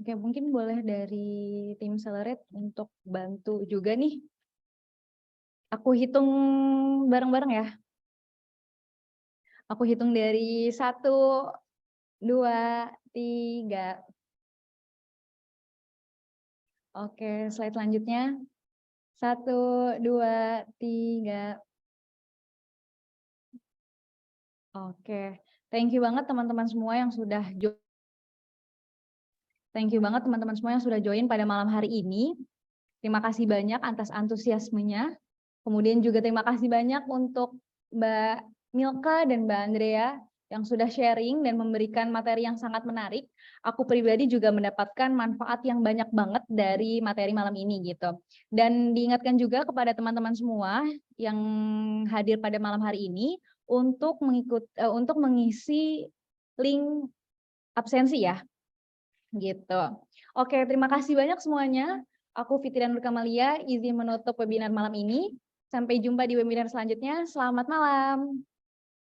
Oke, mungkin boleh dari tim Celebrate untuk bantu juga nih. Aku hitung bareng-bareng ya. Aku hitung dari 1, 2, 3. Oke, slide selanjutnya. 1, 2, 3. Oke, thank you banget teman-teman semua yang sudah join pada malam hari ini. Terima kasih banyak atas antusiasmenya. Kemudian juga terima kasih banyak untuk Mbak Milka dan Mbak Andrea yang sudah sharing dan memberikan materi yang sangat menarik. Aku pribadi juga mendapatkan manfaat yang banyak banget dari materi malam ini gitu. Dan diingatkan juga kepada teman-teman semua yang hadir pada malam hari ini untuk mengisi link absensi ya. Gitu. Oke, terima kasih banyak semuanya. Aku Fitri Nur Kamalia, izin menutup webinar malam ini. Sampai jumpa di webinar selanjutnya. Selamat malam.